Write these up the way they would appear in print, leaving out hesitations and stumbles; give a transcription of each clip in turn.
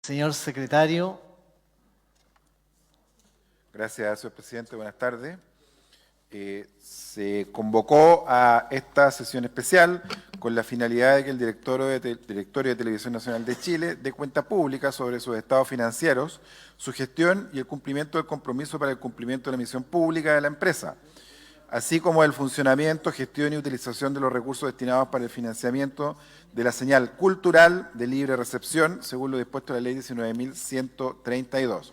Señor secretario. Gracias, señor presidente. Buenas tardes. Se convocó a esta sesión especial con la finalidad de que el Directorio de Televisión Nacional de Chile dé cuenta pública sobre sus estados financieros, su gestión y el cumplimiento del compromiso para el cumplimiento de la misión pública de la empresa, así como el funcionamiento, gestión y utilización de los recursos destinados para el financiamiento de la señal cultural de libre recepción, según lo dispuesto en la Ley 19.132.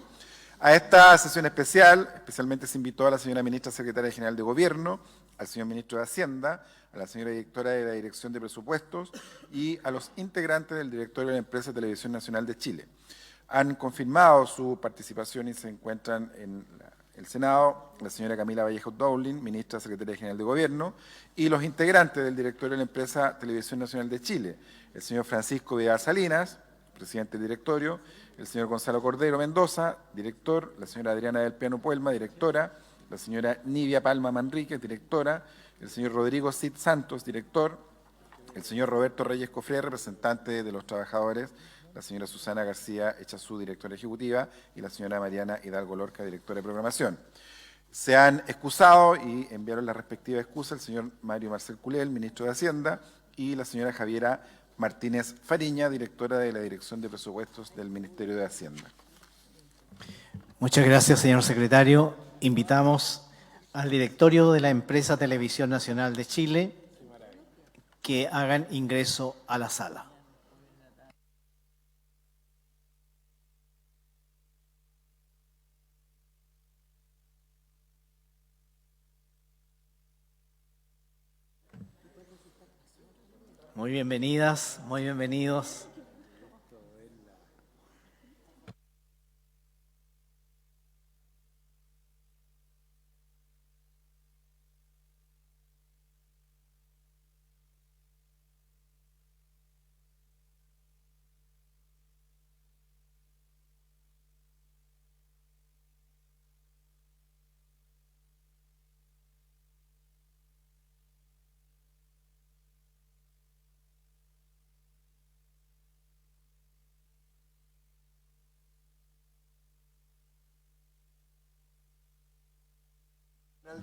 A esta sesión especialmente se invitó a la señora Ministra Secretaria General de Gobierno, al señor Ministro de Hacienda, a la señora Directora de la Dirección de Presupuestos y a los integrantes del Directorio de la Empresa de Televisión Nacional de Chile. Han confirmado su participación y se encuentran en el Senado la señora Camila Vallejo Dowling, Ministra Secretaria General de Gobierno, y los integrantes del Directorio de la Empresa Televisión Nacional de Chile, el señor Francisco Vidal Salinas, presidente del directorio, el señor Gonzalo Cordero Mendoza, director, la señora Adriana del Piano Puelma, directora, la señora Nivia Palma Manríquez, directora, el señor Rodrigo Cid Santos, director, el señor Roberto Reyes Cofré, representante de los trabajadores, la señora Susana García Echazú, directora ejecutiva, y la señora Mariana Hidalgo Lorca, directora de programación. Se han excusado y enviaron la respectiva excusa el señor Mario Marcel Culel, ministro de Hacienda, y la señora Javiera Martínez Fariña, directora de la Dirección de Presupuestos del Ministerio de Hacienda. Muchas gracias, señor secretario. Invitamos al directorio de la Empresa Televisión Nacional de Chile que hagan ingreso a la sala. Muy bienvenidas, muy bienvenidos.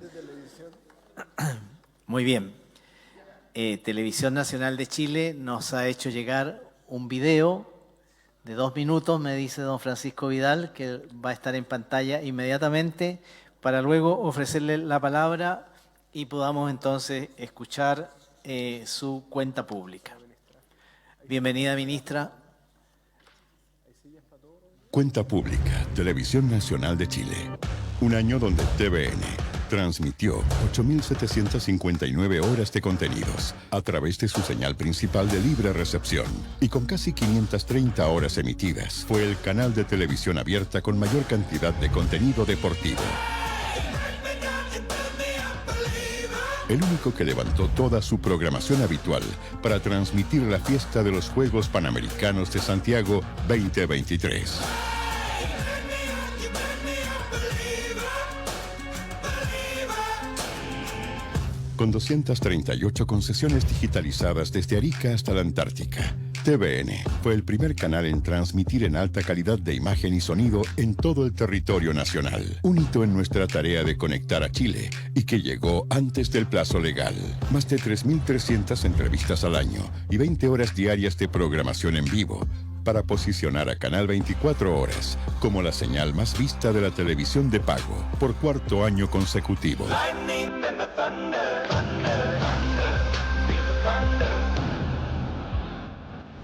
De televisión. Muy bien. Televisión Nacional de Chile nos ha hecho llegar un video de 2 minutos, me dice don Francisco Vidal, que va a estar en pantalla inmediatamente para luego ofrecerle la palabra y podamos entonces escuchar su cuenta pública. Bienvenida, ministra. Cuenta pública, Televisión Nacional de Chile. Un año donde TVN transmitió 8.759 horas de contenidos a través de su señal principal de libre recepción y con casi 530 horas emitidas, fue el canal de televisión abierta con mayor cantidad de contenido deportivo. El único que levantó toda su programación habitual para transmitir la fiesta de los Juegos Panamericanos de Santiago 2023. Con 238 concesiones digitalizadas desde Arica hasta la Antártica, TVN fue el primer canal en transmitir en alta calidad de imagen y sonido en todo el territorio nacional. Un hito en nuestra tarea de conectar a Chile y que llegó antes del plazo legal. Más de 3.300 entrevistas al año y 20 horas diarias de programación en vivo para posicionar a Canal 24 Horas como la señal más vista de la televisión de pago por 4º año consecutivo.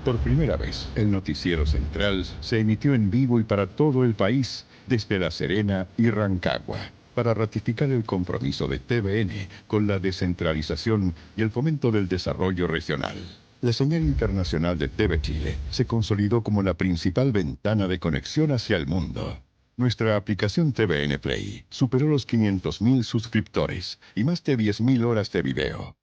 Por primera vez, el noticiero central se emitió en vivo y para todo el país desde La Serena y Rancagua, para ratificar el compromiso de TVN con la descentralización y el fomento del desarrollo regional. La señal internacional de TV Chile se consolidó como la principal ventana de conexión hacia el mundo. Nuestra aplicación TVN Play superó los 500.000 suscriptores y más de 10.000 horas de video.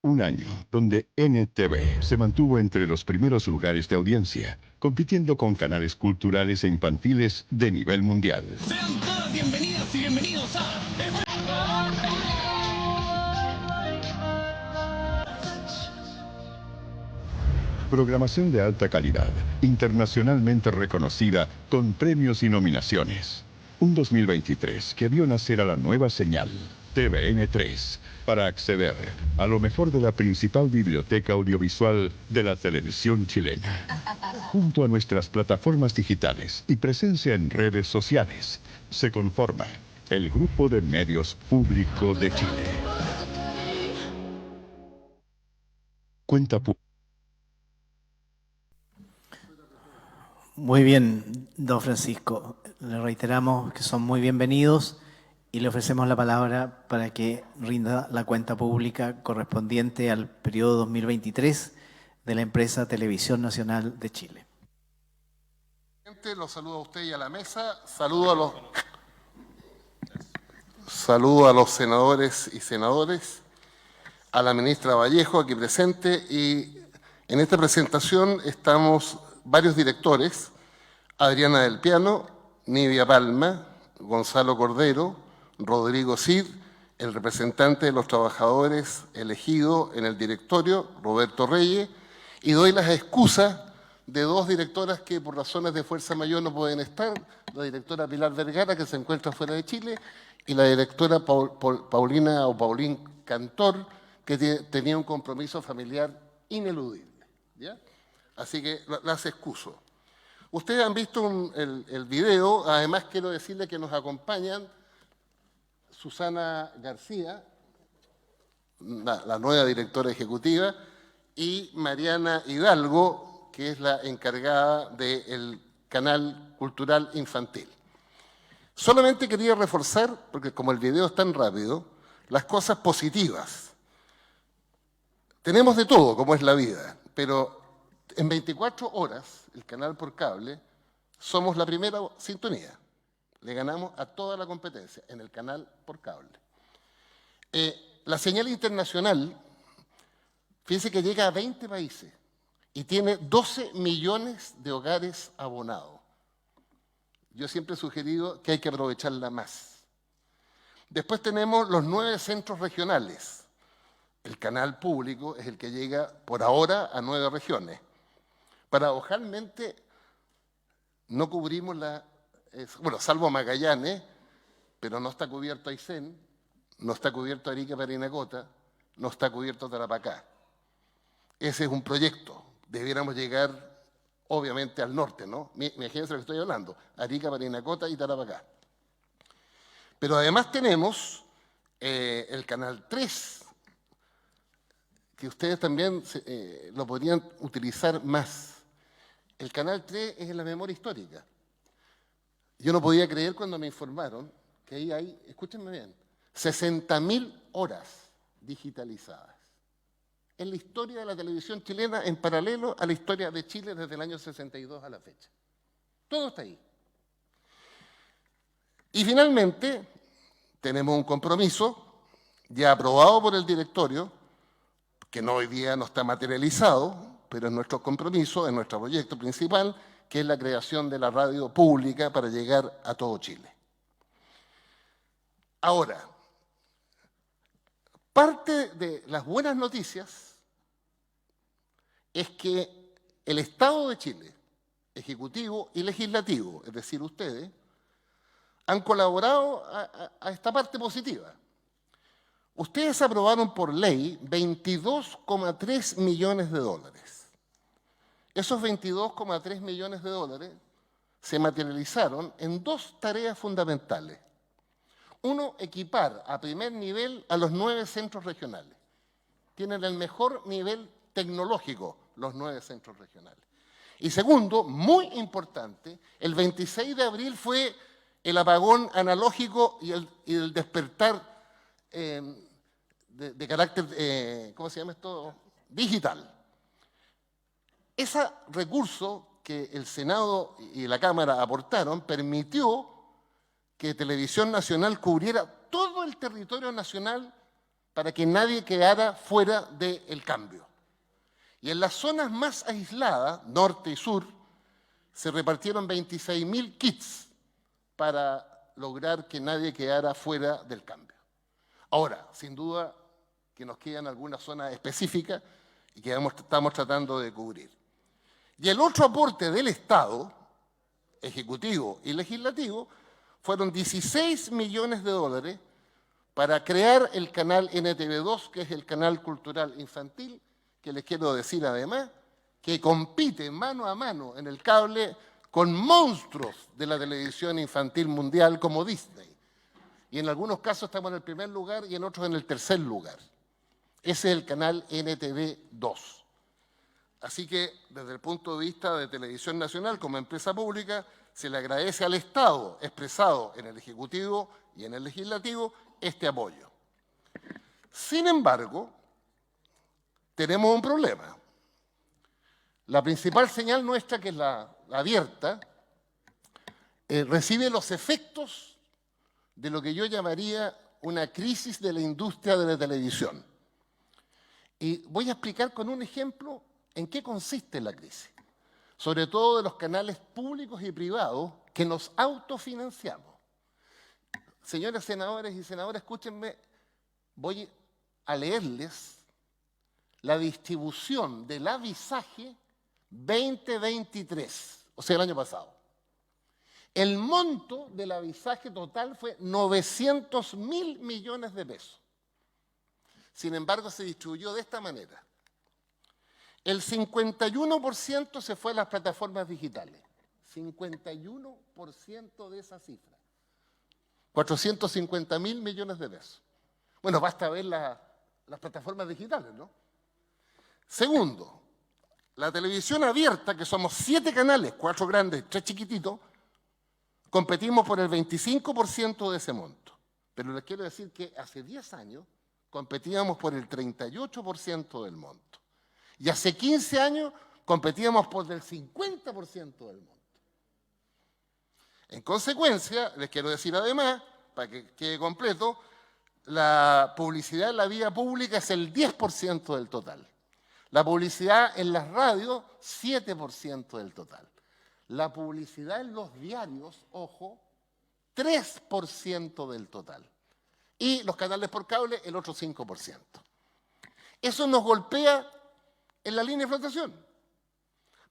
Un año donde NTV se mantuvo entre los primeros lugares de audiencia, compitiendo con canales culturales e infantiles de nivel mundial. Sean todas bienvenidas y bienvenidos a... Programación de alta calidad, internacionalmente reconocida, con premios y nominaciones. Un 2023 que vio nacer a la nueva señal, TVN3, para acceder a lo mejor de la principal biblioteca audiovisual de la televisión chilena. Junto a nuestras plataformas digitales y presencia en redes sociales, se conforma el Grupo de Medios Público de Chile. Cuenta pública. Muy bien, don Francisco. Le reiteramos que son muy bienvenidos y le ofrecemos la palabra para que rinda la cuenta pública correspondiente al periodo 2023 de la empresa Televisión Nacional de Chile. Los saludo a usted y a la mesa. Saludo a los senadores y senadoras, a la ministra Vallejo aquí presente, y en esta presentación estamos varios directores: Adriana del Piano, Nivia Palma, Gonzalo Cordero, Rodrigo Cid, el representante de los trabajadores elegido en el directorio, Roberto Reyes, y doy las excusas de dos directoras que por razones de fuerza mayor no pueden estar: la directora Pilar Vergara, que se encuentra fuera de Chile, y la directora Paulín Cantor, que tenía un compromiso familiar ineludible, ¿ya? Así que las excuso. Ustedes han visto el video. Además quiero decirles que nos acompañan Susana García, la nueva directora ejecutiva, y Mariana Hidalgo, que es la encargada del canal cultural infantil. Solamente quería reforzar, porque como el video es tan rápido, las cosas positivas. Tenemos de todo, como es la vida, pero en 24 horas, el canal por cable, somos la primera sintonía. Le ganamos a toda la competencia en el canal por cable. La señal internacional, fíjense que llega a 20 países y tiene 12 millones de hogares abonados. Yo siempre he sugerido que hay que aprovecharla más. Después tenemos los 9 centros regionales. El canal público es el que llega por ahora a 9 regiones. Paradojalmente, no cubrimos salvo Magallanes, pero no está cubierto Aysén, no está cubierto Arica, Parinacota, no está cubierto Tarapacá. Ese es un proyecto. Debiéramos llegar, obviamente, al norte, ¿no? Imagínense lo que estoy hablando: Arica, Parinacota y Tarapacá. Pero además tenemos el Canal 3, que ustedes también lo podrían utilizar más. El Canal 3 es en la memoria histórica. Yo no podía creer cuando me informaron que ahí hay, escúchenme bien, 60.000 horas digitalizadas. En la historia de la televisión chilena, en paralelo a la historia de Chile desde el año 62 a la fecha. Todo está ahí. Y finalmente, tenemos un compromiso ya aprobado por el directorio, que hoy día no está materializado, pero es nuestro compromiso, es nuestro proyecto principal, que es la creación de la radio pública para llegar a todo Chile. Ahora, parte de las buenas noticias es que el Estado de Chile, Ejecutivo y Legislativo, es decir, ustedes, han colaborado a esta parte positiva. Ustedes aprobaron por ley 22,3 millones de dólares. Esos 22,3 millones de dólares se materializaron en 2 tareas fundamentales. Uno, equipar a primer nivel a los 9 centros regionales. Tienen el mejor nivel tecnológico los 9 centros regionales. Y segundo, muy importante, el 26 de abril fue el apagón analógico y el despertar de carácter, ¿cómo se llama esto? Digital. Ese recurso que el Senado y la Cámara aportaron permitió que Televisión Nacional cubriera todo el territorio nacional para que nadie quedara fuera del cambio. Y en las zonas más aisladas, norte y sur, se repartieron 26.000 kits para lograr que nadie quedara fuera del cambio. Ahora, sin duda que nos quedan algunas zonas específicas y que estamos tratando de cubrir. Y el otro aporte del Estado, ejecutivo y legislativo, fueron 16 millones de dólares para crear el canal NTV2, que es el canal cultural infantil, que les quiero decir además, que compite mano a mano en el cable con monstruos de la televisión infantil mundial como Disney. Y en algunos casos estamos en el primer lugar y en otros en el tercer lugar. Ese es el canal NTV2. Así que, desde el punto de vista de Televisión Nacional como empresa pública, se le agradece al Estado, expresado en el Ejecutivo y en el Legislativo, este apoyo. Sin embargo, tenemos un problema. La principal señal nuestra, que es la abierta, recibe los efectos de lo que yo llamaría una crisis de la industria de la televisión. Y voy a explicar con un ejemplo en qué consiste la crisis, sobre todo de los canales públicos y privados que nos autofinanciamos. Señores senadores y senadoras, escúchenme, voy a leerles la distribución del avisaje 2023, o sea, el año pasado. El monto del avisaje total fue 900.000 millones de pesos. Sin embargo, se distribuyó de esta manera. El 51% se fue a las plataformas digitales. 51% de esa cifra. 450.000 millones de pesos. Bueno, basta ver las plataformas digitales, ¿no? Segundo, la televisión abierta, que somos 7 canales, 4 grandes, 3 chiquititos, competimos por el 25% de ese monto. Pero les quiero decir que hace 10 años competíamos por el 38% del monto. Y hace 15 años competíamos por el 50% del monto. En consecuencia, les quiero decir además, para que quede completo, la publicidad en la vía pública es el 10% del total. La publicidad en las radios, 7% del total. La publicidad en los diarios, ojo, 3% del total. Y los canales por cable, el otro 5%. Eso nos golpea en la línea de flotación.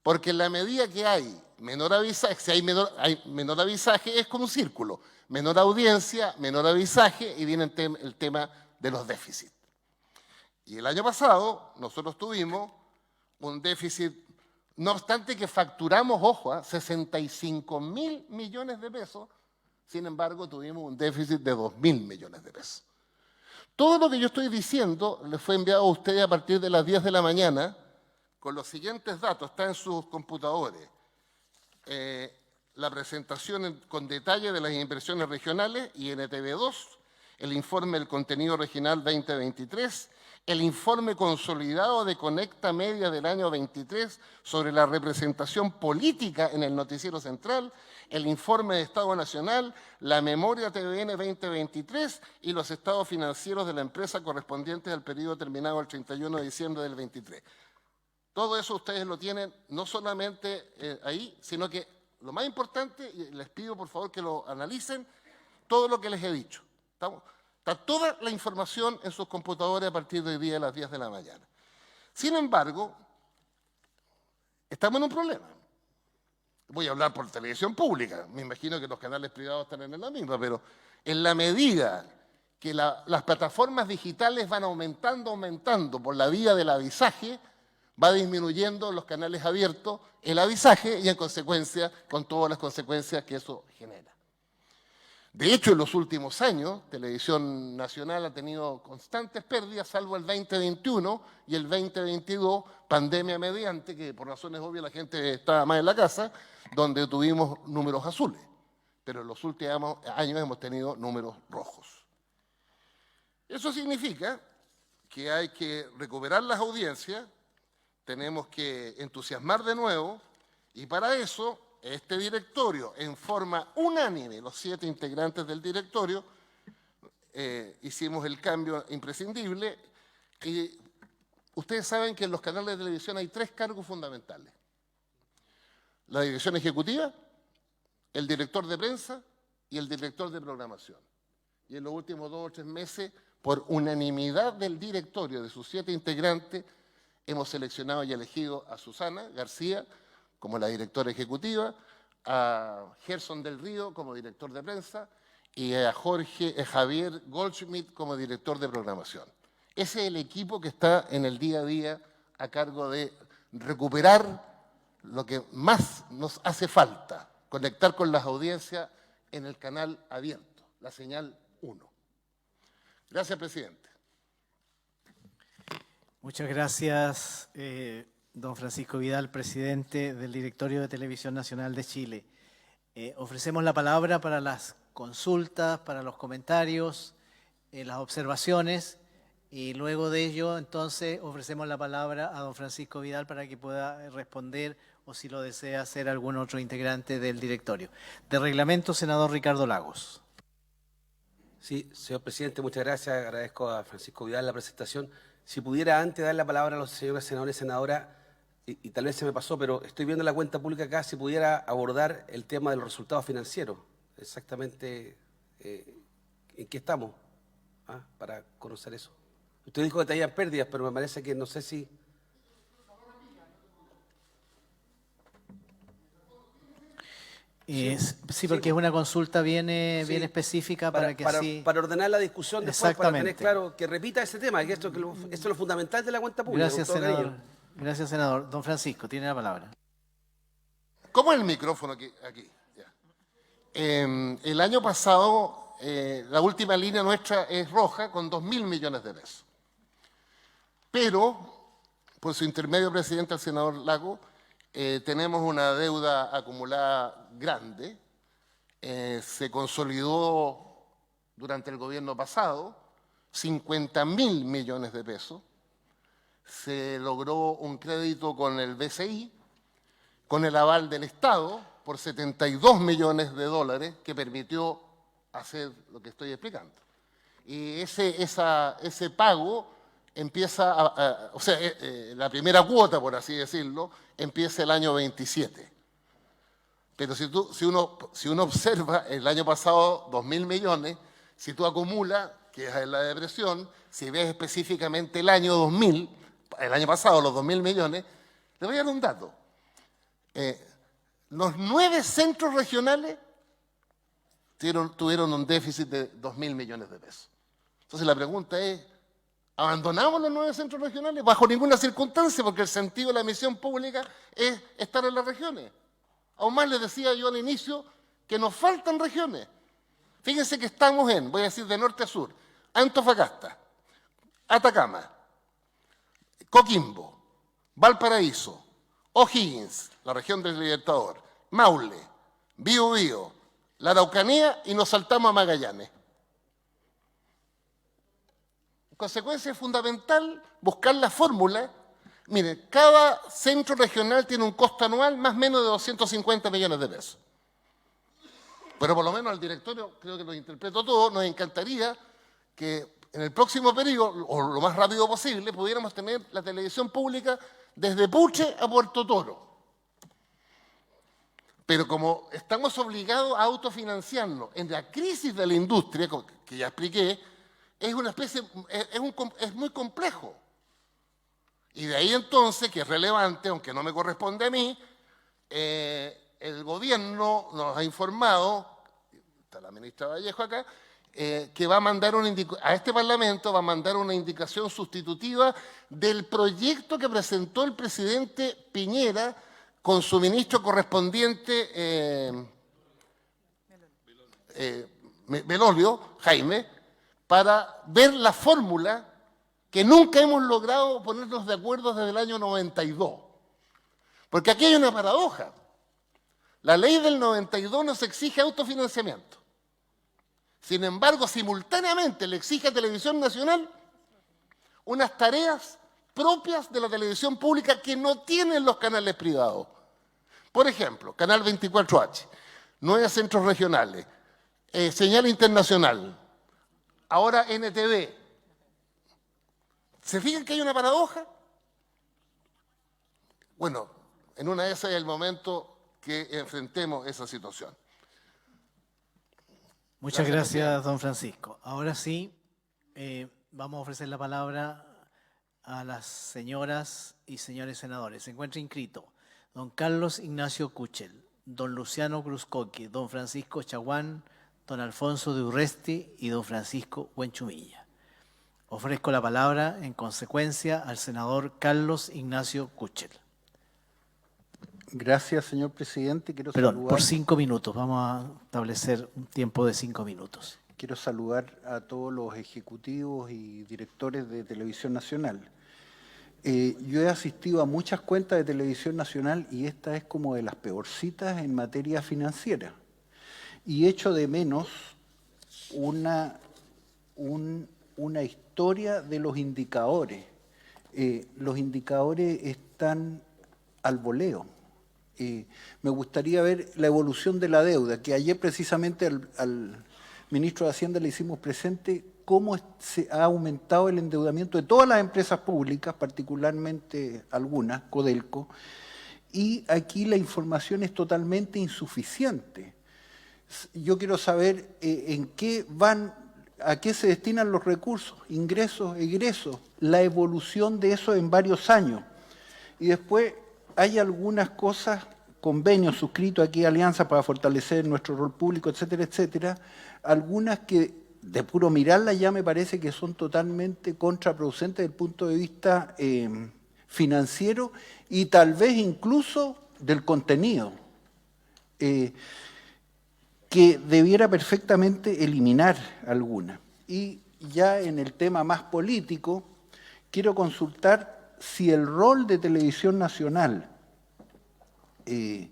Porque en la medida que hay menor avisaje, si hay menor avisaje, es como un círculo. Menor audiencia, menor avisaje, y viene el tema de los déficits. Y el año pasado nosotros tuvimos un déficit, no obstante que facturamos, ojo, 65.000 millones de pesos, sin embargo tuvimos un déficit de 2.000 millones de pesos. Todo lo que yo estoy diciendo les fue enviado a ustedes a partir de las 10 de la mañana, con los siguientes datos, está en sus computadores. La presentación con detalle de las inversiones regionales y NTV2, el informe del contenido regional 2023, el informe consolidado de Conecta Media del año 23 sobre la representación política en el noticiero central, el informe de Estado Nacional, la memoria TVN 2023 y los estados financieros de la empresa correspondientes al periodo terminado el 31 de diciembre del 23. Todo eso ustedes lo tienen no solamente ahí, sino que lo más importante, y les pido por favor que lo analicen, todo lo que les he dicho. Está toda la información en sus computadores a partir de hoy día a las 10 de la mañana. Sin embargo, estamos en un problema. Voy a hablar por televisión pública, me imagino que los canales privados están en la misma, pero en la medida que las plataformas digitales van aumentando por la vía del avisaje, va disminuyendo los canales abiertos el avisaje y en consecuencia con todas las consecuencias que eso genera. De hecho, en los últimos años, Televisión Nacional ha tenido constantes pérdidas, salvo el 2021 y el 2022, pandemia mediante, que por razones obvias la gente estaba más en la casa, donde tuvimos números azules. Pero en los últimos años hemos tenido números rojos. Eso significa que hay que recuperar las audiencias, tenemos que entusiasmar de nuevo, y para eso este directorio, en forma unánime, los 7 integrantes del directorio, hicimos el cambio imprescindible. Y ustedes saben que en los canales de televisión hay 3 cargos fundamentales. La dirección ejecutiva, el director de prensa y el director de programación. Y en los últimos 2 o 3 meses, por unanimidad del directorio de sus 7 integrantes, hemos seleccionado y elegido a Susana García como la directora ejecutiva, a Gerson del Río como director de prensa y a Javier Goldschmidt como director de programación. Ese es el equipo que está en el día a día a cargo de recuperar lo que más nos hace falta, conectar con las audiencias en el canal abierto, la señal 1. Gracias, presidente. Muchas gracias, don Francisco Vidal, presidente del Directorio de Televisión Nacional de Chile. Ofrecemos la palabra para las consultas, para los comentarios, las observaciones, y luego de ello, entonces, ofrecemos la palabra a don Francisco Vidal para que pueda responder o si lo desea hacer algún otro integrante del directorio. De reglamento, senador Ricardo Lagos. Sí, señor presidente, muchas gracias. Agradezco a Francisco Vidal la presentación. Si pudiera antes dar la palabra a los señores senadores y senadoras, y tal vez se me pasó, pero estoy viendo la cuenta pública acá, si pudiera abordar el tema de los resultados financieros, exactamente en qué estamos, para conocer eso. Usted dijo que tenían pérdidas, pero me parece que no sé si... Sí, porque es una consulta bien específica para que así... Para ordenar la discusión después, para tener Exactamente. claro que repita ese tema, que esto es lo fundamental de la cuenta pública. Gracias, con todo senador. cariño. Gracias, senador. Don Francisco, tiene la palabra. ¿Cómo es el micrófono aquí? Ya. El año pasado, la última línea nuestra es roja con 2.000 millones de pesos. Pero, por su intermedio, presidente, al senador Lago, tenemos una deuda acumulada grande. Se consolidó durante el gobierno pasado 50.000 millones de pesos. Se logró un crédito con el BCI, con el aval del Estado, por 72 millones de dólares, que permitió hacer lo que estoy explicando. Y ese pago empieza, la primera cuota, por así decirlo, empieza el año 27. Pero si uno observa, el año pasado 2.000 millones, si tú acumulas, que es la depresión, si ves específicamente el año 2000, el año pasado los 2.000 millones, le voy a dar un dato. Los 9 centros regionales tuvieron un déficit de 2.000 millones de pesos. Entonces la pregunta es, ¿abandonamos los 9 centros regionales? Bajo ninguna circunstancia, porque el sentido de la misión pública es estar en las regiones. Aún más les decía yo al inicio que nos faltan regiones. Fíjense que estamos voy a decir de norte a sur, Antofagasta, Atacama, Coquimbo, Valparaíso, O'Higgins, la región del Libertador, Maule, Biobío, la Araucanía y nos saltamos a Magallanes. En consecuencia, es fundamental buscar la fórmula. Miren, cada centro regional tiene un costo anual más o menos de 250 millones de pesos. Pero por lo menos al directorio, creo que lo interpreto todo, nos encantaría que en el próximo periodo, o lo más rápido posible, pudiéramos tener la televisión pública desde Puche a Puerto Toro. Pero como estamos obligados a autofinanciarnos en la crisis de la industria, que ya expliqué, es muy complejo. Y de ahí entonces, que es relevante, aunque no me corresponde a mí, el gobierno nos ha informado, está la ministra Vallejo acá, que va a mandar a este Parlamento va a mandar una indicación sustitutiva del proyecto que presentó el presidente Piñera con su ministro correspondiente, Belolio, Jaime, para ver la fórmula que nunca hemos logrado ponernos de acuerdo desde el año 92. Porque aquí hay una paradoja. La ley del 92 nos exige autofinanciamiento. Sin embargo, simultáneamente le exige a Televisión Nacional unas tareas propias de la televisión pública que no tienen los canales privados. Por ejemplo, Canal 24H, 9 centros regionales, señal internacional, ahora NTV. ¿Se fijan que hay una paradoja? Bueno, en una de esas es el momento que enfrentemos esa situación. Muchas gracias, don Francisco. Ahora sí, vamos a ofrecer la palabra a las señoras y señores senadores. Se encuentra inscrito don Carlos Ignacio Kuchel, don Luciano Cruzcoque, don Francisco Chaguán, don Alfonso de Urresti y don Francisco Buenchumilla. Ofrezco la palabra, en consecuencia, al senador Carlos Ignacio Kuchel. Gracias, señor presidente. Perdón, por 5 minutos. Vamos a establecer un tiempo de 5 minutos. Quiero saludar a todos los ejecutivos y directores de Televisión Nacional. Yo he asistido a muchas cuentas de Televisión Nacional y esta es como de las peorcitas en materia financiera. Y echo de menos una historia de los indicadores. Los indicadores están al voleo. Me gustaría ver la evolución de la deuda, que ayer precisamente al ministro de Hacienda le hicimos presente cómo se ha aumentado el endeudamiento de todas las empresas públicas, particularmente algunas, Codelco, y aquí la información es totalmente insuficiente. Yo quiero saber en qué van, a qué se destinan los recursos, ingresos, egresos, la evolución de eso en varios años. Y después hay algunas cosas, convenios suscritos aquí, alianzas para fortalecer nuestro rol público, etcétera, etcétera, algunas que de puro mirarlas ya me parece que son totalmente contraproducentes desde el punto de vista financiero y tal vez incluso del contenido, que debiera perfectamente eliminar alguna. Y ya en el tema más político, quiero consultar si el rol de Televisión Nacional en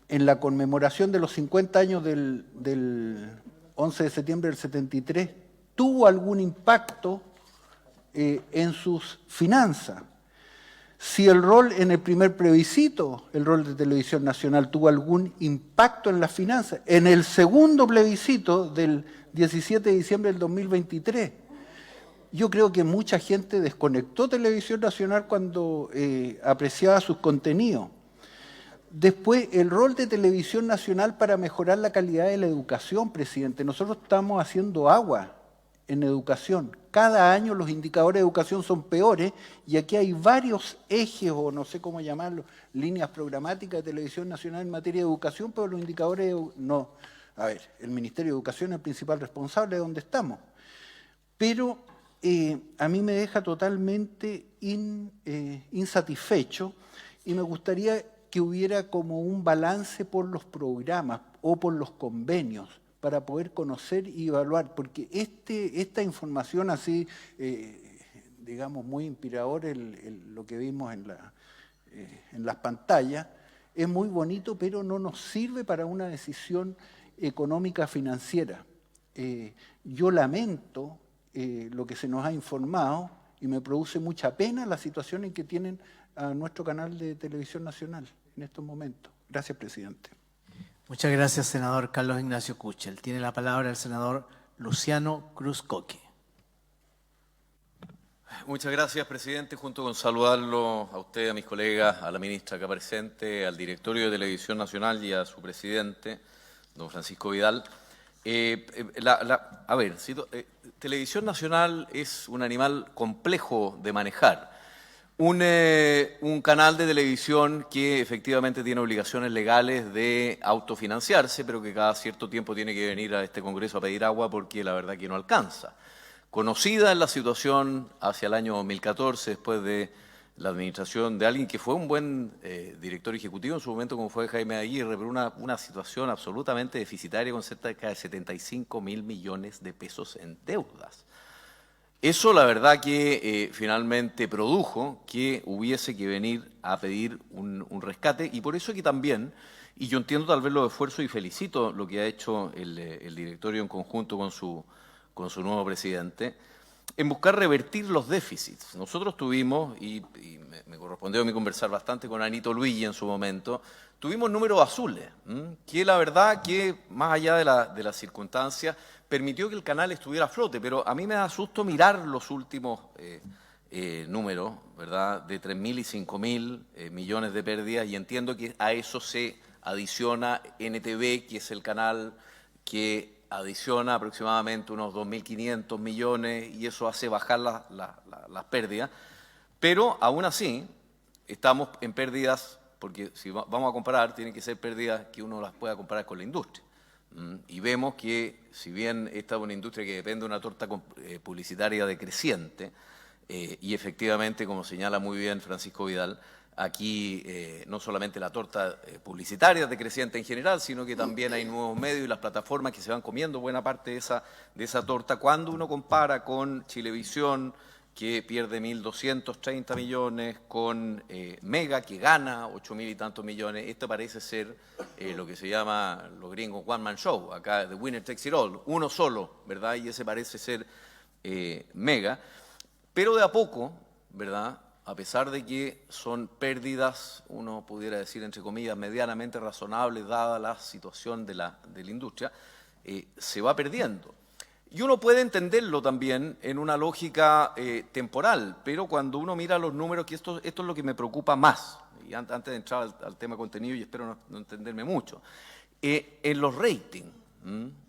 la conmemoración de los 50 años del 11 de septiembre del 73, tuvo algún impacto en sus finanzas. Si el rol en el primer plebiscito, el rol de Televisión Nacional, tuvo algún impacto en las finanzas. En el segundo plebiscito del 17 de diciembre del 2023, yo creo que mucha gente desconectó Televisión Nacional cuando apreciaba sus contenidos. Después, el rol de Televisión Nacional para mejorar la calidad de la educación, presidente. Nosotros estamos haciendo agua en educación. Cada año los indicadores de educación son peores y aquí hay varios ejes, o no sé cómo llamarlo, líneas programáticas de Televisión Nacional en materia de educación, pero los indicadores no. A ver, el Ministerio de Educación es el principal responsable de donde estamos. Pero a mí me deja totalmente insatisfecho y me gustaría que hubiera como un balance por los programas o por los convenios para poder conocer y evaluar, porque esta información así, digamos, muy inspiradora, lo que vimos en las pantallas, es muy bonito, pero no nos sirve para una decisión económica financiera. Yo lamento lo que se nos ha informado y me produce mucha pena la situación en que tienen a nuestro canal de Televisión Nacional en estos momentos. Gracias, presidente. Muchas gracias, senador Carlos Ignacio Kuchel. Tiene la palabra el senador Luciano Cruzcoque. Muchas gracias, presidente. Junto con saludarlo a usted, a mis colegas, a la ministra acá presente, al directorio de Televisión Nacional y a su presidente, don Francisco Vidal. Televisión Nacional es un animal complejo de manejar. Un canal de televisión que efectivamente tiene obligaciones legales de autofinanciarse, pero que cada cierto tiempo tiene que venir a este Congreso a pedir agua porque la verdad que no alcanza. Conocida en la situación hacia el año 2014, después de la administración de alguien que fue un buen director ejecutivo en su momento, como fue Jaime Aguirre, pero una situación absolutamente deficitaria con cerca de 75.000 millones de pesos en deudas. Eso la verdad que finalmente produjo que hubiese que venir a pedir un rescate y por eso que también, y yo entiendo tal vez los esfuerzos y felicito lo que ha hecho el directorio en conjunto con su nuevo presidente, en buscar revertir los déficits. Nosotros tuvimos, y me correspondió a mí conversar bastante con Anito Luigi en su momento, tuvimos números azules, que la verdad que más allá de las circunstancias, permitió que el canal estuviera a flote, pero a mí me da susto mirar los últimos números, ¿verdad?, de 3.000 y 5.000 millones de pérdidas, y entiendo que a eso se adiciona NTV, que es el canal que adiciona aproximadamente unos 2.500 millones, y eso hace bajar las pérdidas, pero aún así estamos en pérdidas porque si vamos a comparar, tienen que ser pérdidas que uno las pueda comparar con la industria. Y vemos que, si bien esta es una industria que depende de una torta publicitaria decreciente, y efectivamente, como señala muy bien Francisco Vidal, aquí no solamente la torta publicitaria es decreciente en general, sino que también hay nuevos medios y las plataformas que se van comiendo buena parte de esa torta. Cuando uno compara con Chilevisión, que pierde 1.230 millones, con Mega, que gana 8.000 y tantos millones. Esto parece ser lo que se llama, los gringos, one man show, acá The Winner Takes It All, uno solo, ¿verdad? Y ese parece ser Mega. Pero de a poco, ¿verdad?, a pesar de que son pérdidas, uno pudiera decir, entre comillas, medianamente razonables, dada la situación de la industria, se va perdiendo. Y uno puede entenderlo también en una lógica temporal, pero cuando uno mira los números, que esto es lo que me preocupa más, y antes de entrar al tema contenido, y espero no entenderme mucho, en los ratings,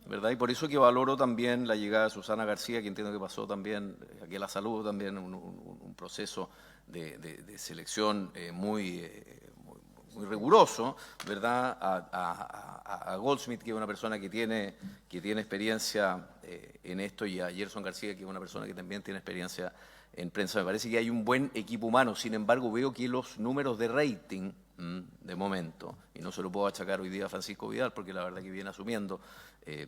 ¿verdad? Y por eso que valoro también la llegada de Susana García, que entiendo que pasó también, aquí la saludo también, un proceso de selección muy riguroso, ¿verdad? A Goldsmith, que es una persona que tiene experiencia en esto, y a Gerson García, que es una persona que también tiene experiencia en prensa. Me parece que hay un buen equipo humano. Sin embargo, veo que los números de rating, de momento, y no se lo puedo achacar hoy día a Francisco Vidal, porque la verdad que viene asumiendo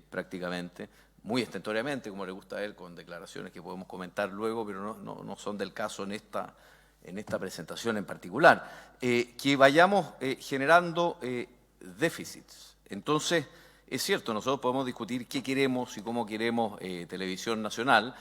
prácticamente, muy estentoriamente, como le gusta a él, con declaraciones que podemos comentar luego, pero no son del caso en esta presentación en particular, que vayamos generando déficits. Entonces, es cierto, nosotros podemos discutir qué queremos y cómo queremos televisión nacional,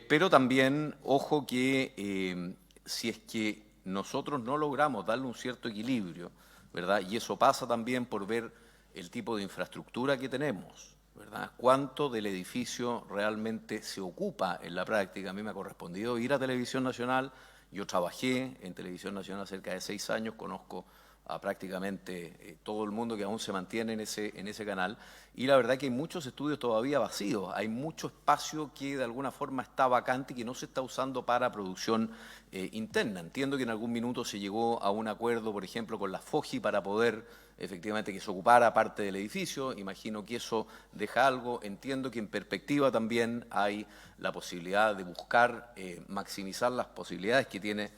pero también, ojo que si es que nosotros no logramos darle un cierto equilibrio, ¿verdad? Y eso pasa también por ver el tipo de infraestructura que tenemos, ¿verdad? Cuánto del edificio realmente se ocupa en la práctica. A mí me ha correspondido ir a Televisión Nacional. Yo trabajé en Televisión Nacional cerca de 6 años, conozco a prácticamente todo el mundo que aún se mantiene en ese canal, y la verdad que hay muchos estudios todavía vacíos, hay mucho espacio que de alguna forma está vacante y que no se está usando para producción interna. Entiendo que en algún minuto se llegó a un acuerdo, por ejemplo, con la FOGI para poder efectivamente que se ocupara parte del edificio. Imagino que eso deja algo. Entiendo que en perspectiva también hay la posibilidad de buscar maximizar las posibilidades que tiene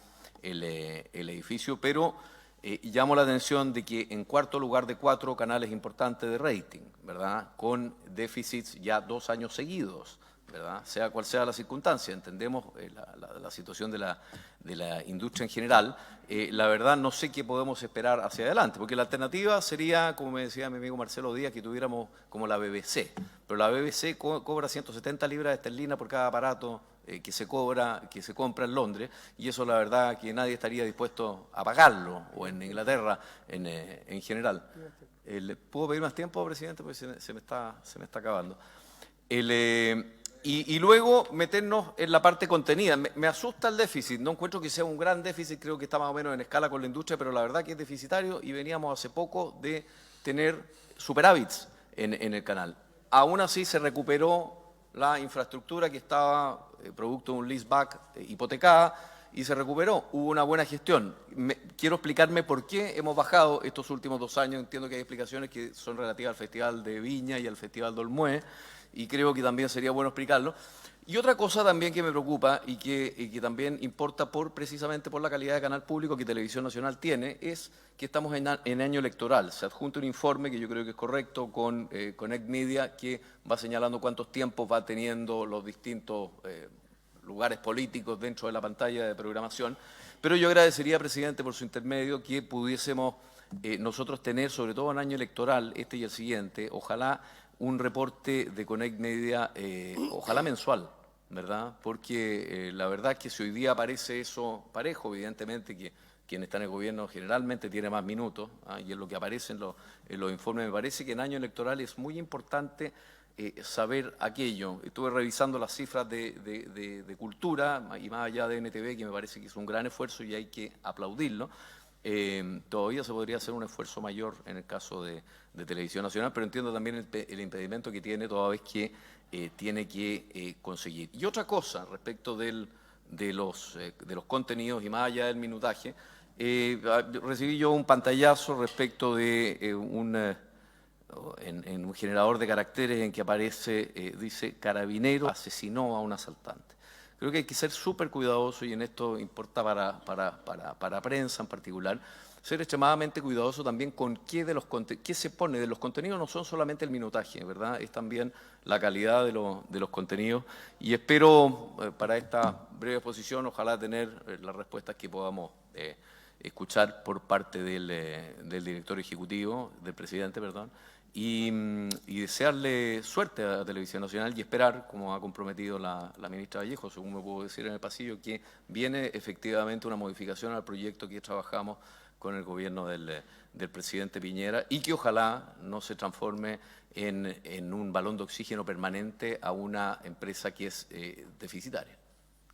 el edificio, pero llamo la atención de que en cuarto lugar de 4 canales importantes de rating, ¿verdad?, con déficits ya 2 años seguidos, ¿verdad?, sea cual sea la circunstancia. Entendemos la situación de la industria en general. La verdad no sé qué podemos esperar hacia adelante, porque la alternativa sería, como me decía mi amigo Marcelo Díaz, que tuviéramos como la BBC, pero la BBC cobra 170 libras esterlinas por cada aparato que se compra en Londres, y eso la verdad que nadie estaría dispuesto a pagarlo, o en Inglaterra en general. ¿Puedo pedir más tiempo, presidente? Porque se me está acabando. Y luego meternos en la parte contenida. Me asusta el déficit, no encuentro que sea un gran déficit, creo que está más o menos en escala con la industria, pero la verdad que es deficitario, y veníamos hace poco de tener superávits en el canal. Aún así se recuperó la infraestructura que estaba producto de un leaseback hipotecada, y se recuperó. Hubo una buena gestión. Quiero explicarme por qué hemos bajado estos últimos 2 años. Entiendo que hay explicaciones que son relativas al Festival de Viña y al Festival de Olmué, y creo que también sería bueno explicarlo. Y otra cosa también que me preocupa y que también importa precisamente por la calidad de canal público que Televisión Nacional tiene, es que estamos en año electoral. Se adjunta un informe que yo creo que es correcto con Connect Media, que va señalando cuántos tiempos va teniendo los distintos lugares políticos dentro de la pantalla de programación. Pero yo agradecería, presidente, por su intermedio, que pudiésemos nosotros tener, sobre todo en año electoral, este y el siguiente, ojalá un reporte de Connect Media, ojalá mensual, ¿verdad? Porque la verdad es que si hoy día aparece eso parejo, evidentemente que quien está en el gobierno generalmente tiene más minutos, y en lo que aparece en los informes, me parece que en año electoral es muy importante saber aquello. Estuve revisando las cifras de cultura, y más allá de NTV, que me parece que es un gran esfuerzo y hay que aplaudirlo. Todavía se podría hacer un esfuerzo mayor en el caso de Televisión Nacional, pero entiendo también el impedimento que tiene toda vez que tiene que conseguir. Y otra cosa respecto de los contenidos, y más allá del minutaje, Recibí yo un pantallazo respecto de en un generador de caracteres en que aparece, dice, carabinero asesinó a un asaltante. Creo que hay que ser súper cuidadoso, y en esto importa para prensa en particular, ser extremadamente cuidadoso también con qué se pone. De los contenidos no son solamente el minutaje, ¿verdad? Es también la calidad de los contenidos. Y espero, para esta breve exposición, ojalá tener las respuestas que podamos escuchar por parte del director ejecutivo, del presidente, perdón, y desearle suerte a Televisión Nacional y esperar, como ha comprometido la ministra Vallejo, según me puedo decir en el pasillo, que viene efectivamente una modificación al proyecto que trabajamos con el gobierno del presidente Piñera, y que ojalá no se transforme en un balón de oxígeno permanente a una empresa que es deficitaria.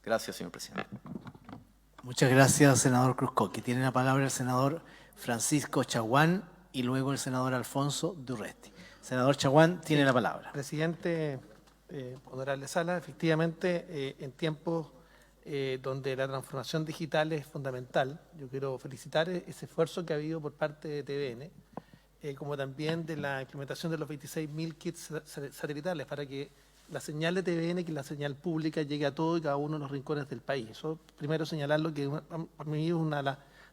Gracias, señor presidente. Muchas gracias, senador Cruzcoque. Tiene la palabra el senador Francisco Chaguán y luego el senador Alfonso Durresti. Senador Chaguán, tiene la palabra. Presidente, honorable Sala, efectivamente, en tiempos donde la transformación digital es fundamental, yo quiero felicitar ese esfuerzo que ha habido por parte de TVN, como también de la implementación de los 26.000 kits satelitales para que la señal de TVN, que es la señal pública, llegue a todo y cada uno de los rincones del país. Eso, primero, señalarlo, que para mí es una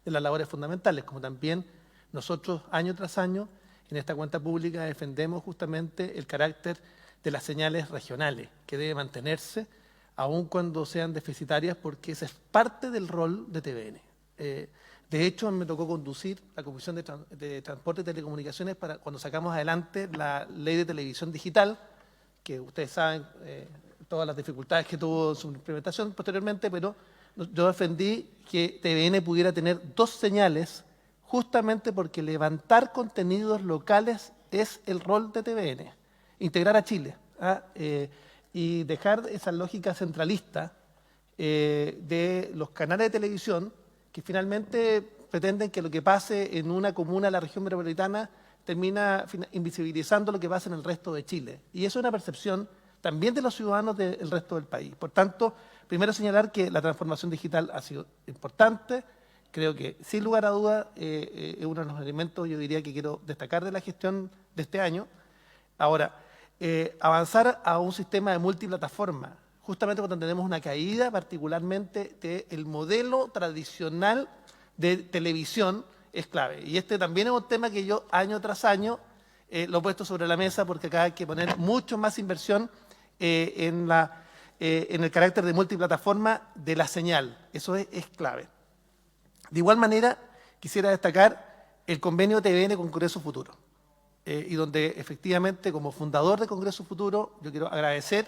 de las labores fundamentales, como también nosotros, año tras año, en esta cuenta pública defendemos justamente el carácter de las señales regionales, que debe mantenerse, aun cuando sean deficitarias, porque ese es parte del rol de TVN. De hecho, me tocó conducir la Comisión de Transporte y Telecomunicaciones para cuando sacamos adelante la Ley de Televisión Digital, que ustedes saben todas las dificultades que tuvo en su implementación posteriormente, pero yo defendí que TVN pudiera tener dos señales, justamente porque levantar contenidos locales es el rol de TVN, integrar a Chile, y dejar esa lógica centralista de los canales de televisión que finalmente pretenden que lo que pase en una comuna de la región metropolitana termina invisibilizando lo que pasa en el resto de Chile. Y eso es una percepción también de los ciudadanos del resto del país. Por tanto, primero señalar que la transformación digital ha sido importante. Creo que, sin lugar a dudas, es uno de los elementos, yo diría, que quiero destacar de la gestión de este año. Ahora, avanzar a un sistema de multiplataforma, justamente cuando tenemos una caída particularmente del modelo tradicional de televisión, es clave. Y este también es un tema que yo año tras año lo he puesto sobre la mesa, porque acá hay que poner mucho más inversión en el carácter de multiplataforma de la señal. Eso es clave. De igual manera, quisiera destacar el convenio TVN con Congreso Futuro, y donde efectivamente, como fundador de Congreso Futuro, yo quiero agradecer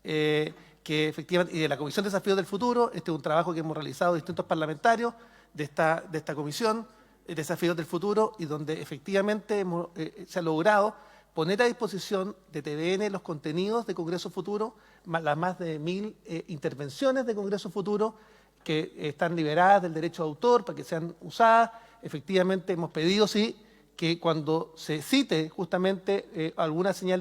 que efectivamente, y de la Comisión de Desafíos del Futuro, este es un trabajo que hemos realizado distintos parlamentarios de esta comisión, Desafíos del Futuro, y donde efectivamente se ha logrado poner a disposición de TVN los contenidos de Congreso Futuro, las más de 1000 intervenciones de Congreso Futuro que están liberadas del derecho de autor para que sean usadas. Efectivamente hemos pedido, sí, que cuando se cite justamente alguna señal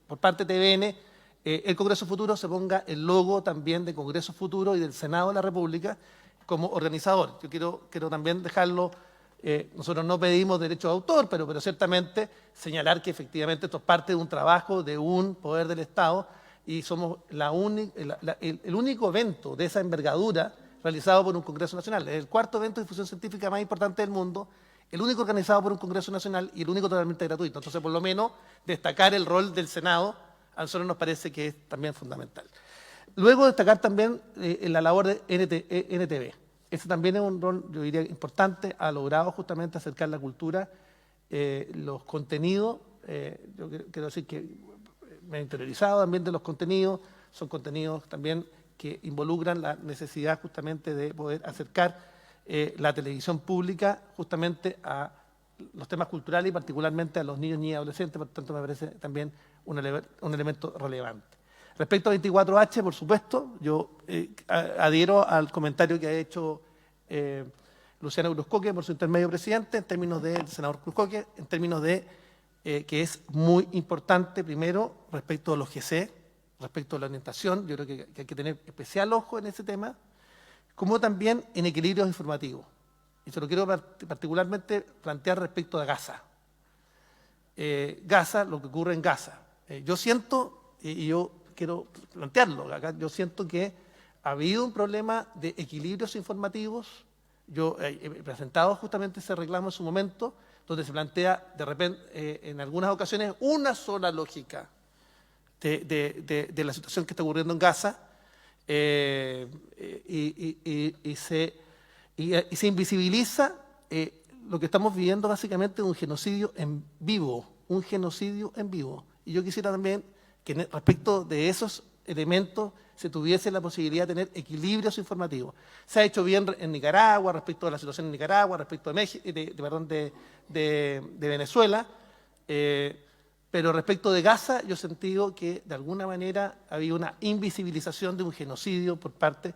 por parte de TVN, el Congreso Futuro se ponga el logo también de Congreso Futuro y del Senado de la República como organizador. Yo quiero también dejarlo, nosotros no pedimos derecho de autor, pero ciertamente señalar que efectivamente esto es parte de un trabajo de un poder del Estado, y somos el único evento de esa envergadura realizado por un Congreso Nacional. Es el 4º evento de difusión científica más importante del mundo, el único organizado por un Congreso Nacional y el único totalmente gratuito. Entonces, por lo menos, destacar el rol del Senado a nosotros nos parece que es también fundamental. Luego, destacar también la labor de NTV. Ese también es un rol, yo diría, importante. Ha logrado justamente acercar la cultura, los contenidos. Yo quiero decir que me he interiorizado también de los contenidos. Son contenidos también que involucran la necesidad justamente de poder acercar la televisión pública justamente a los temas culturales y particularmente a los niños, niñas y adolescentes. Por tanto, me parece también un elemento relevante. Respecto a 24H, por supuesto, yo adhiero al comentario que ha hecho Luciano Cruzcoque por su intermedio presidente, en términos del senador Cruzcoque, en términos de que es muy importante, primero, respecto a los GC, respecto a la orientación. Yo creo que hay que tener especial ojo en ese tema, como también en equilibrios informativos. y se lo quiero particularmente plantear respecto a Gaza. Gaza, lo que ocurre en Gaza. Yo siento, y yo quiero plantearlo acá, yo siento que ha habido un problema de equilibrios informativos. Yo he presentado justamente ese reclamo en su momento, donde se plantea de repente, en algunas ocasiones, una sola lógica de la situación que está ocurriendo en Gaza, y se invisibiliza lo que estamos viviendo básicamente un genocidio en vivo, Y yo quisiera también que respecto de esos elementos se tuviese la posibilidad de tener equilibrios informativos. Se ha hecho bien en Nicaragua, respecto a la situación en Nicaragua, respecto de Venezuela, pero respecto de Gaza yo he sentido que de alguna manera había una invisibilización de un genocidio por parte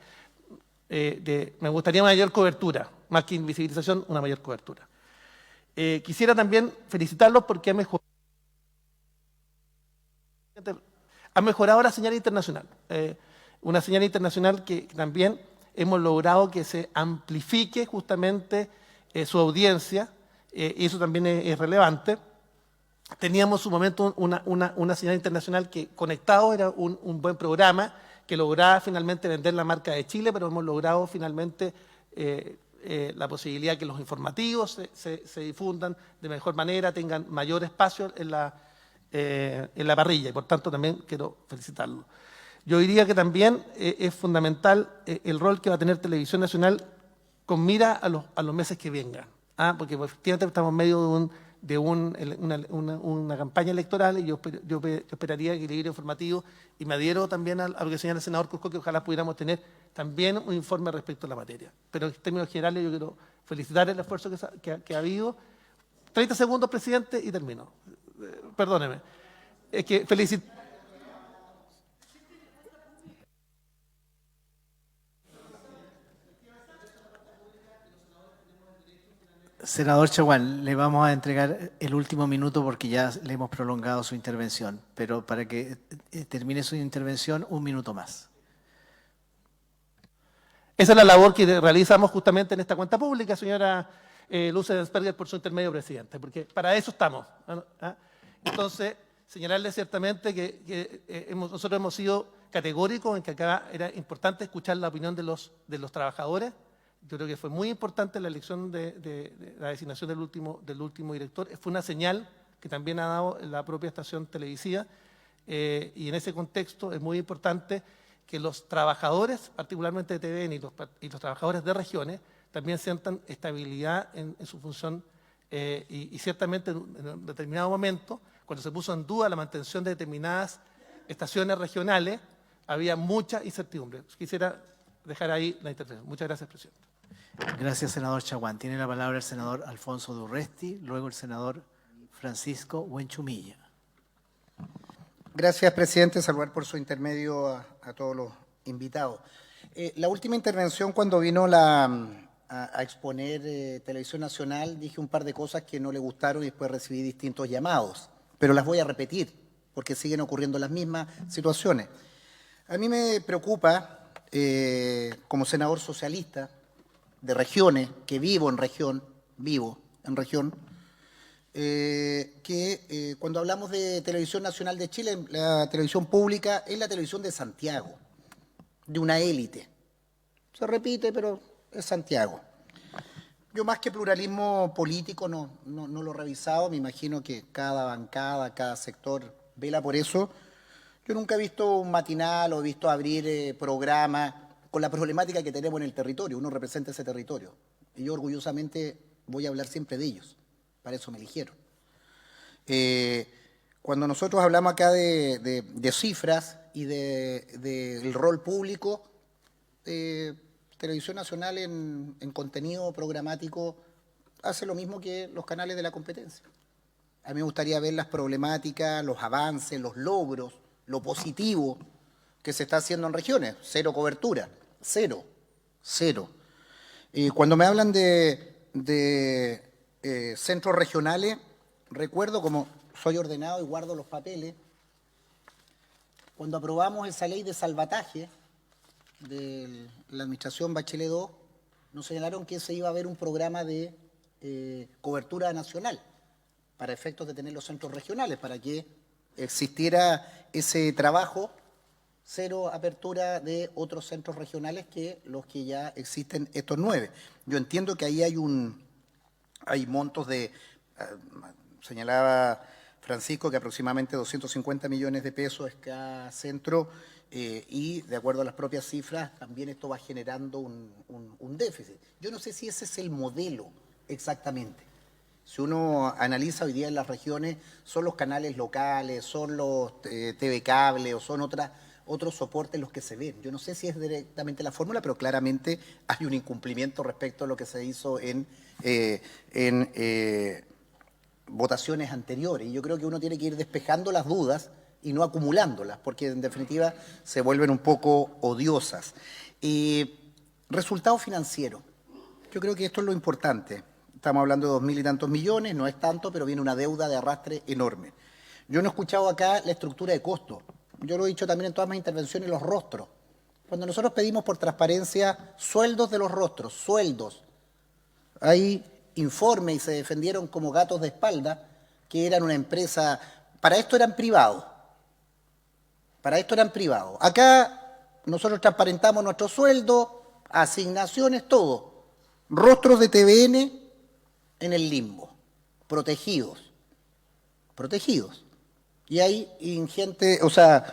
me gustaría mayor cobertura, más que invisibilización, una mayor cobertura. Quisiera también felicitarlos porque ha mejorado la señal internacional. Una señal internacional que también hemos logrado que se amplifique justamente su audiencia, y eso también es relevante. Teníamos en su momento una señal internacional que Conectado era un buen programa, que lograba finalmente vender la marca de Chile, pero hemos logrado finalmente la posibilidad que los informativos se difundan de mejor manera, tengan mayor espacio en la parrilla, y por tanto también quiero felicitarlo. Yo diría que también es fundamental el rol que va a tener Televisión Nacional con mira a los meses que vengan, porque efectivamente estamos en medio de una campaña electoral, y yo esperaría que el equilibrio informativo, y me adhiero también a lo que señala el senador Cusco, que ojalá pudiéramos tener también un informe respecto a la materia. Pero en términos generales yo quiero felicitar el esfuerzo que ha habido. 30 segundos, presidente, y termino. Perdóneme. Es que Senador Chaguán, le vamos a entregar el último minuto porque ya le hemos prolongado su intervención, pero para que termine su intervención, un minuto más. Esa es la labor que realizamos justamente en esta cuenta pública, señora Lucensberger, por su intermedio, presidente, porque para eso estamos. Entonces, señalarle ciertamente que nosotros hemos sido categóricos en que acá era importante escuchar la opinión de los trabajadores. Yo creo que fue muy importante la elección de la designación del último director. Fue una señal que también ha dado la propia estación televisiva, y en ese contexto es muy importante que los trabajadores, particularmente de TVN y los trabajadores de regiones, también sientan estabilidad en su función, y ciertamente en un determinado momento, cuando se puso en duda la mantención de determinadas estaciones regionales, había mucha incertidumbre. Quisiera dejar ahí la intervención. Muchas gracias, presidente. Gracias, senador Chaguán. Tiene la palabra el senador Alfonso Durresti, luego el senador Francisco Huenchumilla. Gracias, presidente. Saludar por su intermedio a todos los invitados. La última intervención, cuando vino a exponer Televisión Nacional, dije un par de cosas que no le gustaron y después recibí distintos llamados, pero las voy a repetir porque siguen ocurriendo las mismas situaciones. A mí me preocupa, como senador socialista de regiones, que vivo en región, que cuando hablamos de Televisión Nacional de Chile, la televisión pública es la televisión de Santiago, de una élite. Se repite, pero es Santiago. Yo, más que pluralismo político, no lo he revisado. Me imagino que cada bancada, cada sector vela por eso. Yo nunca he visto un matinal o he visto abrir programas con la problemática que tenemos en el territorio. Uno representa ese territorio. Y yo orgullosamente voy a hablar siempre de ellos. Para eso me eligieron. Cuando nosotros hablamos acá de cifras y del rol público, Televisión Nacional en contenido programático hace lo mismo que los canales de la competencia. A mí me gustaría ver las problemáticas, los avances, los logros, lo positivo que se está haciendo en regiones. Cero cobertura, cero. Cuando me hablan de centros regionales, recuerdo, como soy ordenado y guardo los papeles, cuando aprobamos esa ley de salvataje de la administración Bachelet II, nos señalaron que se iba a haber un programa de cobertura nacional para efectos de tener los centros regionales, para que existiera ese trabajo, cero apertura de otros centros regionales que los que ya existen, estos 9. Yo entiendo que ahí hay montos de, señalaba Francisco, que aproximadamente 250 millones de pesos es cada centro, y de acuerdo a las propias cifras, también esto va generando un déficit. Yo no sé si ese es el modelo exactamente. Si uno analiza hoy día en las regiones, son los canales locales, son los TV Cable o son otros soportes los que se ven. Yo no sé si es directamente la fórmula, pero claramente hay un incumplimiento respecto a lo que se hizo en votaciones anteriores. Y yo creo que uno tiene que ir despejando las dudas y no acumulándolas, porque en definitiva se vuelven un poco odiosas. Resultado financiero. Yo creo que esto es lo importante. Estamos hablando de 2.000 y tantos millones, no es tanto, pero viene una deuda de arrastre enorme. Yo no he escuchado acá la estructura de costos. Yo lo he dicho también en todas mis intervenciones, los rostros. Cuando nosotros pedimos por transparencia sueldos de los rostros, sueldos, hay informes y se defendieron como gatos de espalda que eran una empresa, para esto eran privados. Para esto eran privados. Acá nosotros transparentamos nuestro sueldo, asignaciones, todo. Rostros de TVN en el limbo, protegidos. Y hay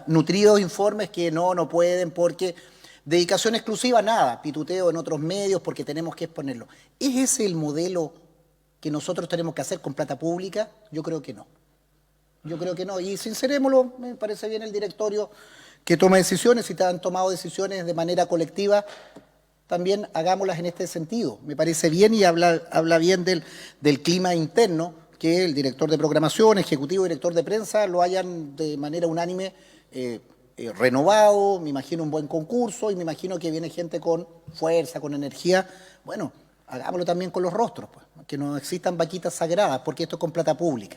nutridos informes que no pueden porque dedicación exclusiva, nada, pituteo en otros medios porque tenemos que exponerlo. ¿Es ese el modelo que nosotros tenemos que hacer con plata pública? Yo creo que no. Y sincerémoslo, me parece bien el directorio que toma decisiones, si te han tomado decisiones de manera colectiva, también hagámoslas en este sentido. Me parece bien y habla bien del clima interno, que el director de programación, ejecutivo y director de prensa lo hayan de manera unánime renovado, me imagino un buen concurso y me imagino que viene gente con fuerza, con energía. Bueno, hagámoslo también con los rostros, pues, que no existan vaquitas sagradas, porque esto es con plata pública.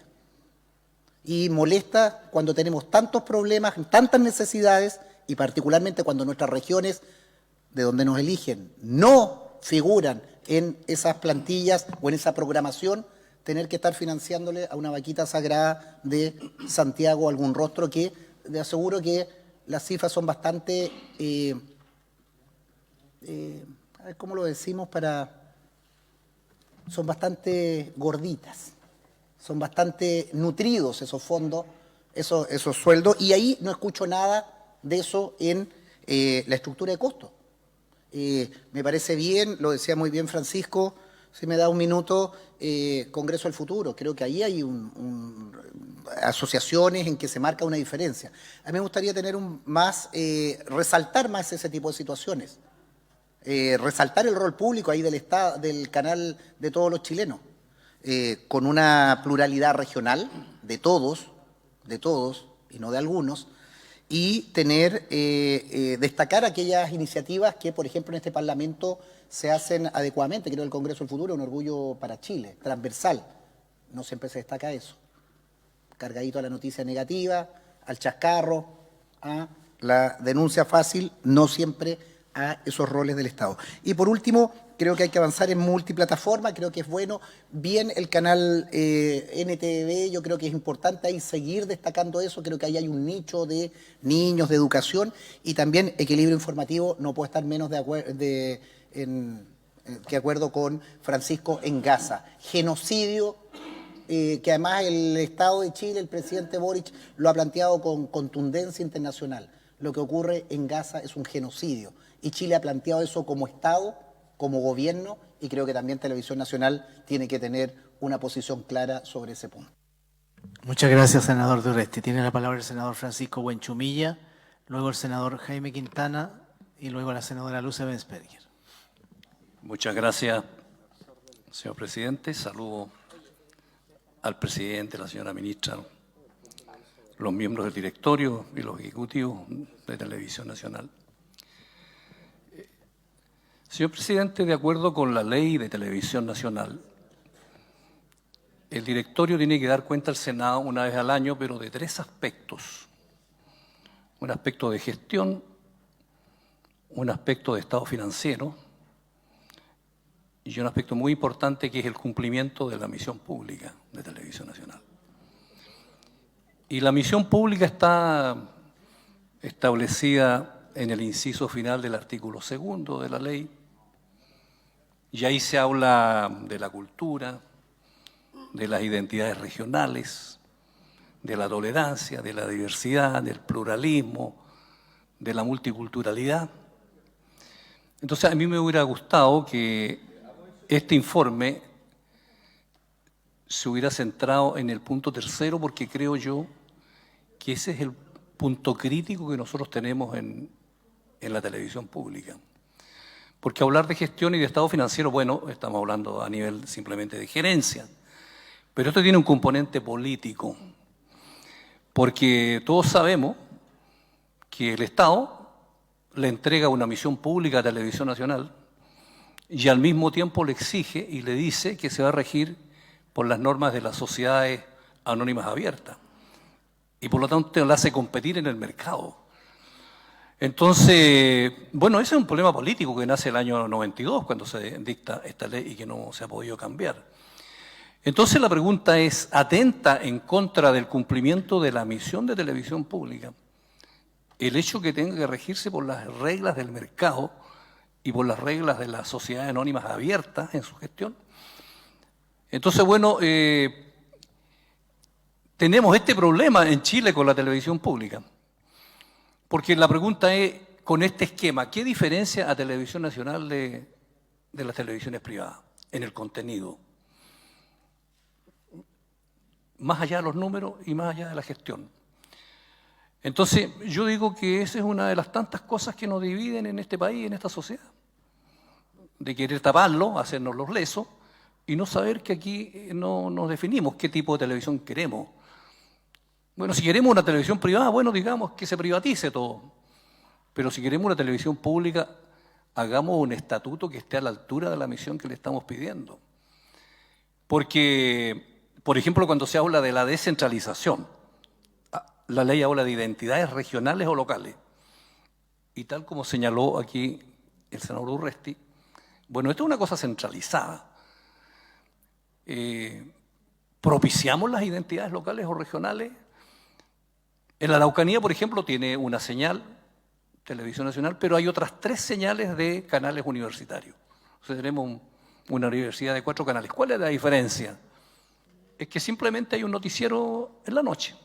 Y molesta cuando tenemos tantos problemas, tantas necesidades, y particularmente cuando nuestras regiones, de donde nos eligen, no figuran en esas plantillas o en esa programación, tener que estar financiándole a una vaquita sagrada de Santiago algún rostro que, le aseguro que las cifras son bastante, a ver cómo lo decimos son bastante gorditas. Son bastante nutridos esos fondos, esos sueldos, y ahí no escucho nada de eso en la estructura de costos. Me parece bien, lo decía muy bien Francisco, si me da un minuto, Congreso del Futuro. Creo que ahí hay asociaciones en que se marca una diferencia. A mí me gustaría tener resaltar más ese tipo de situaciones. Resaltar el rol público ahí del Estado, del canal de todos los chilenos. Con una pluralidad regional de todos y no de algunos, y destacar aquellas iniciativas que, por ejemplo, en este Parlamento se hacen adecuadamente. Creo que el Congreso del Futuro es un orgullo para Chile, transversal. No siempre se destaca eso. Cargadito a la noticia negativa, al chascarro, a la denuncia fácil, no siempre a esos roles del Estado. Y por último, creo que hay que avanzar en multiplataforma, creo que es bueno. Bien el canal NTV, yo creo que es importante ahí seguir destacando eso, creo que ahí hay un nicho de niños, de educación, y también equilibrio informativo, no puede estar menos de acuerdo con Francisco en Gaza. Genocidio, que además el Estado de Chile, el presidente Boric, lo ha planteado con contundencia internacional. Lo que ocurre en Gaza es un genocidio, y Chile ha planteado eso como Estado, como gobierno, y creo que también Televisión Nacional tiene que tener una posición clara sobre ese punto. Muchas gracias, senador Durresti. Tiene la palabra el senador Francisco Buenchumilla, luego el senador Jaime Quintana y luego la senadora Lucia Bensperger. Muchas gracias, señor presidente. Saludo al presidente, la señora ministra, los miembros del directorio y los ejecutivos de Televisión Nacional. Señor presidente, de acuerdo con la ley de Televisión Nacional, el directorio tiene que dar cuenta al Senado una vez al año, pero de 3 aspectos. Un aspecto de gestión, un aspecto de estado financiero y un aspecto muy importante que es el cumplimiento de la misión pública de Televisión Nacional. Y la misión pública está establecida en el inciso final del artículo 2 de la ley, y ahí se habla de la cultura, de las identidades regionales, de la tolerancia, de la diversidad, del pluralismo, de la multiculturalidad. Entonces, a mí me hubiera gustado que este informe se hubiera centrado en el punto 3, porque creo yo que ese es el punto crítico que nosotros tenemos en la televisión pública. Porque hablar de gestión y de estado financiero, bueno, estamos hablando a nivel simplemente de gerencia, pero esto tiene un componente político, porque todos sabemos que el Estado le entrega una misión pública a Televisión Nacional y al mismo tiempo le exige y le dice que se va a regir por las normas de las sociedades anónimas abiertas y por lo tanto la hace competir en el mercado. Entonces, bueno, ese es un problema político que nace el año 92 cuando se dicta esta ley y que no se ha podido cambiar. Entonces la pregunta es, ¿atenta en contra del cumplimiento de la misión de televisión pública el hecho que tenga que regirse por las reglas del mercado y por las reglas de las sociedades anónimas abiertas en su gestión? Entonces, bueno, tenemos este problema en Chile con la televisión pública, porque la pregunta es, con este esquema, ¿qué diferencia a Televisión Nacional de las televisiones privadas en el contenido? Más allá de los números y más allá de la gestión. Entonces, yo digo que esa es una de las tantas cosas que nos dividen en este país, en esta sociedad. De querer taparlo, hacernos los lesos, y no saber que aquí no nos definimos qué tipo de televisión queremos. Bueno, si queremos una televisión privada, bueno, digamos que se privatice todo. Pero si queremos una televisión pública, hagamos un estatuto que esté a la altura de la misión que le estamos pidiendo. Porque, por ejemplo, cuando se habla de la descentralización, la ley habla de identidades regionales o locales. Y tal como señaló aquí el senador Urresti, bueno, esto es una cosa centralizada. ¿Propiciamos las identidades locales o regionales? En la Araucanía, por ejemplo, tiene una señal, Televisión Nacional, pero hay otras 3 señales de canales universitarios. O sea, tenemos una universidad de 4 canales. ¿Cuál es la diferencia? Es que simplemente hay un noticiero en la noche.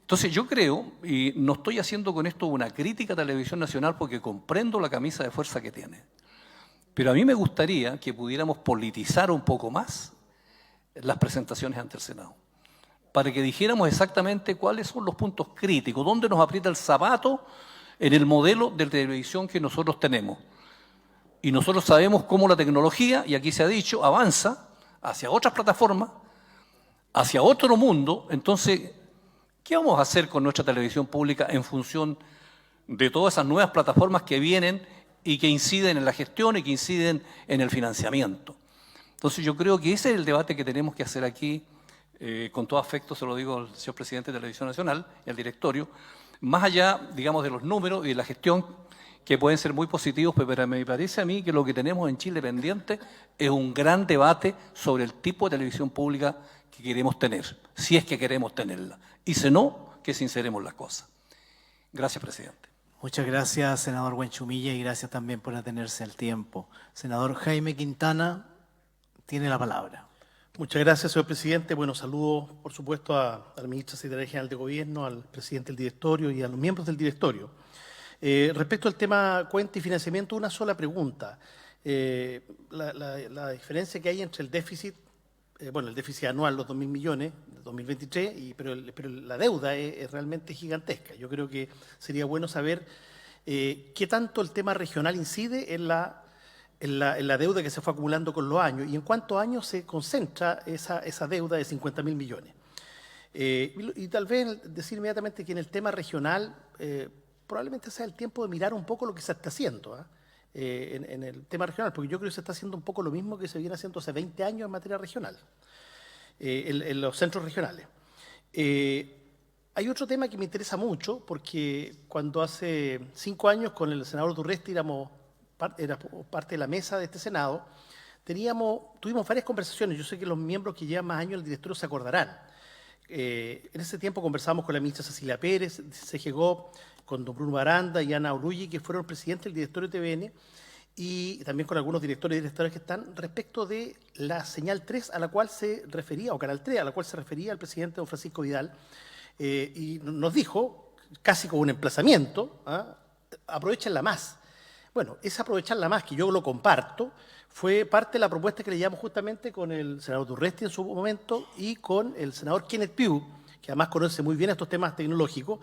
Entonces yo creo, y no estoy haciendo con esto una crítica a Televisión Nacional porque comprendo la camisa de fuerza que tiene, pero a mí me gustaría que pudiéramos politizar un poco más las presentaciones ante el Senado, para que dijéramos exactamente cuáles son los puntos críticos, dónde nos aprieta el zapato en el modelo de televisión que nosotros tenemos. Y nosotros sabemos cómo la tecnología, y aquí se ha dicho, avanza hacia otras plataformas, hacia otro mundo. Entonces, ¿qué vamos a hacer con nuestra televisión pública en función de todas esas nuevas plataformas que vienen y que inciden en la gestión y que inciden en el financiamiento? Entonces yo creo que ese es el debate que tenemos que hacer aquí, con todo afecto se lo digo al señor presidente de Televisión Nacional y al directorio, más allá, digamos, de los números y de la gestión, que pueden ser muy positivos, pero me parece a mí que lo que tenemos en Chile pendiente es un gran debate sobre el tipo de televisión pública que queremos tener, si es que queremos tenerla. Y si no, que sinceremos las cosas. Gracias, presidente. Muchas gracias, senador Huenchumilla, y gracias también por atenerse al tiempo. Senador Jaime Quintana, tiene la palabra. Muchas gracias, señor presidente. Bueno, saludo, por supuesto, a la ministra secretaria general de Gobierno, al presidente del directorio y a los miembros del directorio. Respecto al tema cuenta y financiamiento, una sola pregunta. La diferencia que hay entre el déficit, el déficit anual, los 2.000 millones de 2023, pero la deuda es realmente gigantesca. Yo creo que sería bueno saber qué tanto el tema regional incide en la deuda que se fue acumulando con los años y en cuántos años se concentra esa deuda de 50.000 millones. Y tal vez decir inmediatamente que en el tema regional probablemente sea el tiempo de mirar un poco lo que se está haciendo en el tema regional, porque yo creo que se está haciendo un poco lo mismo que se viene haciendo hace 20 años en materia regional, en los centros regionales. Hay otro tema que me interesa mucho, porque cuando hace 5 años con el senador Urresti éramos era parte de la mesa de este Senado, tuvimos varias conversaciones. Yo sé que los miembros que llevan más años en el directorio se acordarán. En ese tiempo conversamos con la ministra Cecilia Pérez, se llegó con don Bruno Aranda y Ana Orulli, que fueron presidentes del directorio de TVN, y también con algunos directores y directoras que están respecto de la señal 3 a la cual se refería, o canal 3 a la cual se refería el presidente don Francisco Vidal, y nos dijo, casi como un emplazamiento, aprovechenla más. Bueno, ese aprovecharla más, que yo lo comparto, fue parte de la propuesta que le llevamos justamente con el senador Durresti en su momento y con el senador Kenneth Pugh, que además conoce muy bien estos temas tecnológicos,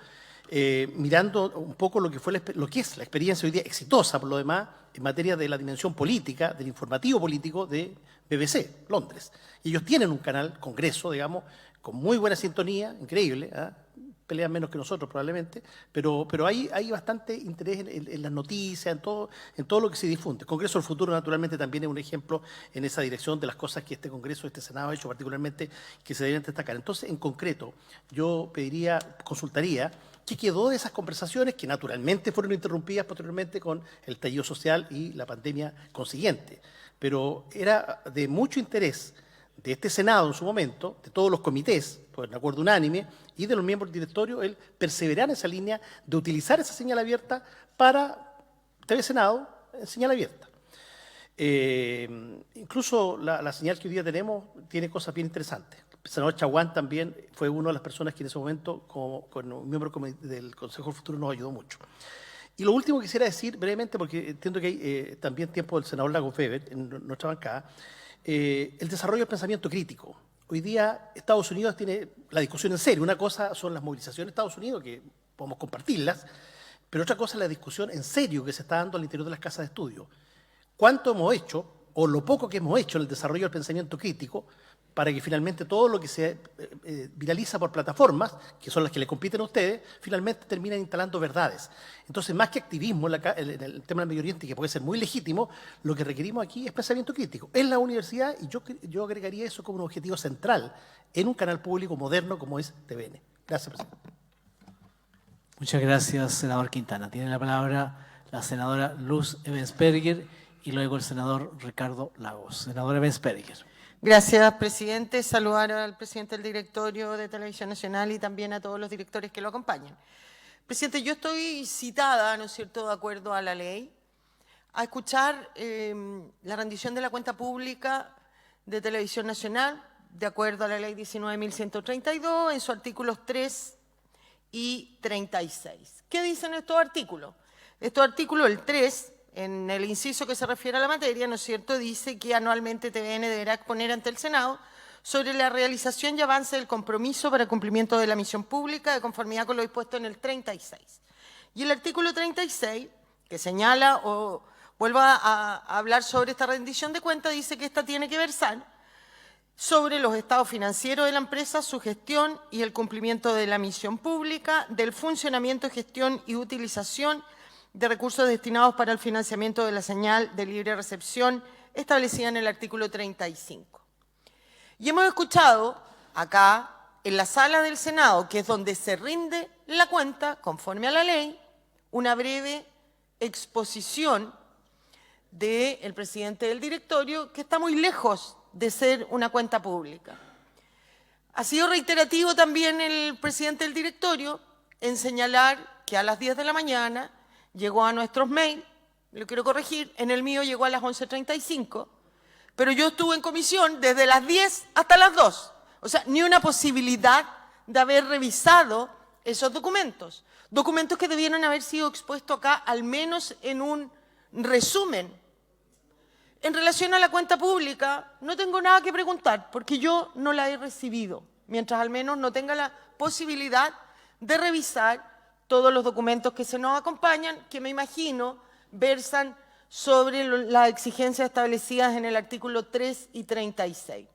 mirando un poco lo que es la experiencia hoy día exitosa, por lo demás, en materia de la dimensión política, del informativo político de BBC, Londres. Y ellos tienen un canal, Congreso, digamos, con muy buena sintonía, increíble, pelean menos que nosotros probablemente, pero hay bastante interés en las noticias, en todo lo que se difunde. El Congreso del Futuro, naturalmente, también es un ejemplo en esa dirección de las cosas que este Congreso, este Senado ha hecho particularmente, que se deben destacar. Entonces, en concreto, yo consultaría qué quedó de esas conversaciones que naturalmente fueron interrumpidas posteriormente con el estallido social y la pandemia consiguiente. Pero era de mucho interés de este Senado en su momento, de todos los comités, por un acuerdo unánime, y de los miembros del directorio, el perseverar en esa línea de utilizar esa señal abierta para TV Senado en señal abierta. Incluso la señal que hoy día tenemos tiene cosas bien interesantes. El senador Chaguán también fue una de las personas que en ese momento, con un miembro del Consejo del Futuro, nos ayudó mucho. Y lo último que quisiera decir brevemente, porque entiendo que hay también tiempo del senador Lagos Weber en nuestra bancada, el desarrollo del pensamiento crítico. Hoy día Estados Unidos tiene la discusión en serio. Una cosa son las movilizaciones de Estados Unidos, que podemos compartirlas, pero otra cosa es la discusión en serio que se está dando al interior de las casas de estudio. ¿Cuánto hemos hecho, o lo poco que hemos hecho en el desarrollo del pensamiento crítico, para que finalmente todo lo que se viraliza por plataformas, que son las que le compiten a ustedes, finalmente terminan instalando verdades? Entonces, más que activismo en el tema del Medio Oriente, que puede ser muy legítimo, lo que requerimos aquí es pensamiento crítico en la universidad, y yo agregaría eso como un objetivo central en un canal público moderno como es TVN. Gracias, presidente. Muchas gracias, senador Quintana. Tiene la palabra la senadora Luz Ebensperger y luego el senador Ricardo Lagos. Senadora Ebensperger. Gracias, presidente. Saludar al presidente del directorio de Televisión Nacional y también a todos los directores que lo acompañan. Presidente, yo estoy citada, ¿no es cierto?, de acuerdo a la ley, a escuchar la rendición de la cuenta pública de Televisión Nacional, de acuerdo a la ley 19.132, en sus artículos 3 y 36. ¿Qué dicen estos artículos? Estos artículos, el 3, en el inciso que se refiere a la materia, ¿no es cierto?, dice que anualmente TVN deberá exponer ante el Senado sobre la realización y avance del compromiso para cumplimiento de la misión pública de conformidad con lo dispuesto en el 36. Y el artículo 36, que señala o vuelva a hablar sobre esta rendición de cuentas, dice que esta tiene que versar sobre los estados financieros de la empresa, su gestión y el cumplimiento de la misión pública, del funcionamiento, gestión y utilización de recursos destinados para el financiamiento de la señal de libre recepción establecida en el artículo 35. Y hemos escuchado acá, en la sala del Senado, que es donde se rinde la cuenta, conforme a la ley, una breve exposición del presidente del directorio, que está muy lejos de ser una cuenta pública. Ha sido reiterativo también el presidente del directorio en señalar que a las 10 de la mañana llegó a nuestros mails, lo quiero corregir, en el mío llegó a las 11:35, pero yo estuve en comisión desde las 10 hasta las 2. O sea, ni una posibilidad de haber revisado esos documentos. Documentos que debieron haber sido expuestos acá, al menos en un resumen. En relación a la cuenta pública, no tengo nada que preguntar, porque yo no la he recibido, mientras al menos no tenga la posibilidad de revisar todos los documentos que se nos acompañan, que me imagino versan sobre las exigencias establecidas en el artículo 3 y 36.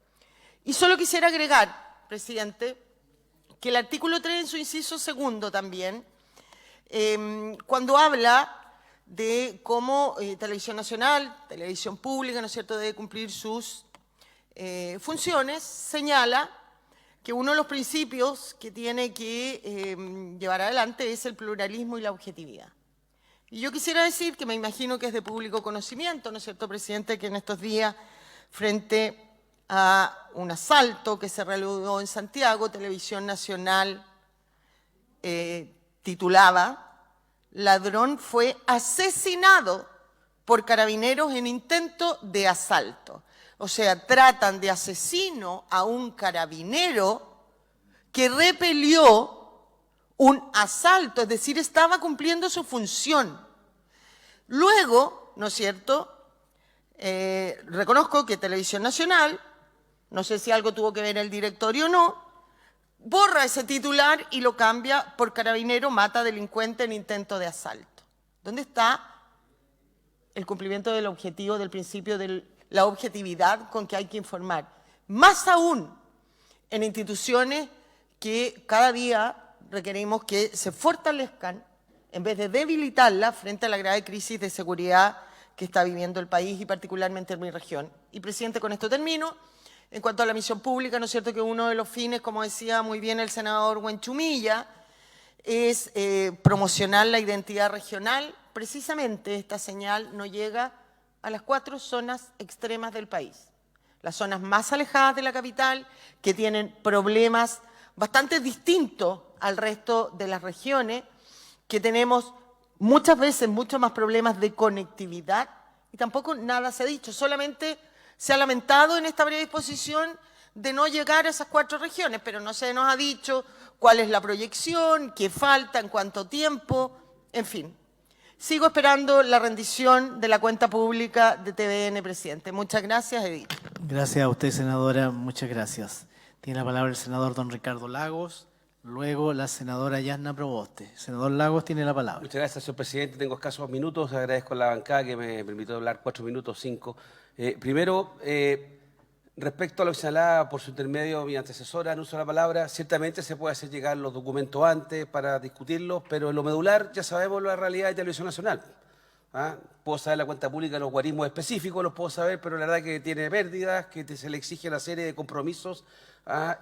Y solo quisiera agregar, presidente, que el artículo 3 en su inciso segundo también, cuando habla de cómo Televisión Nacional, Televisión Pública, ¿no es cierto?, debe cumplir sus funciones, señala que uno de los principios que tiene que llevar adelante es el pluralismo y la objetividad. Y yo quisiera decir que me imagino que es de público conocimiento, ¿no es cierto, presidente?, que en estos días, frente a un asalto que se realizó en Santiago, Televisión Nacional titulaba "Ladrón fue asesinado por carabineros en intento de asalto". O sea, tratan de asesino a un carabinero que repelió un asalto, es decir, estaba cumpliendo su función. Luego, ¿no es cierto?, reconozco que Televisión Nacional, no sé si algo tuvo que ver el directorio o no, borra ese titular y lo cambia por "Carabinero mata delincuente en intento de asalto". ¿Dónde está el cumplimiento del objetivo, del principio de la objetividad con que hay que informar? Más aún en instituciones que cada día requerimos que se fortalezcan en vez de debilitarlas frente a la grave crisis de seguridad que está viviendo el país y particularmente en mi región. Y, presidente, con esto termino. En cuanto a la misión pública, ¿no es cierto?, que uno de los fines, como decía muy bien el senador Huenchumilla, es promocionar la identidad regional. Precisamente esta señal no llega a las 4 zonas extremas del país. Las zonas más alejadas de la capital, que tienen problemas bastante distintos al resto de las regiones, que tenemos muchas veces muchos más problemas de conectividad, y tampoco nada se ha dicho, solamente se ha lamentado en esta breve exposición de no llegar a esas 4 regiones, pero no se nos ha dicho cuál es la proyección, qué falta, en cuánto tiempo, en fin. Sigo esperando la rendición de la cuenta pública de TVN, presidente. Muchas gracias, Edith. Gracias a usted, senadora. Muchas gracias. Tiene la palabra el senador don Ricardo Lagos, luego la senadora Yasna Proboste. Senador Lagos tiene la palabra. Muchas gracias, señor presidente. Tengo escasos minutos. Agradezco a la bancada que me permitió hablar 4 minutos, 5. Primero, respecto a lo que señalaba por su intermedio mi antecesora, no uso la palabra, ciertamente se puede hacer llegar los documentos antes para discutirlos, pero en lo medular ya sabemos la realidad de Televisión Nacional. Puedo saber la cuenta pública, los guarismos específicos los puedo saber, pero la verdad que tiene pérdidas, que se le exige una serie de compromisos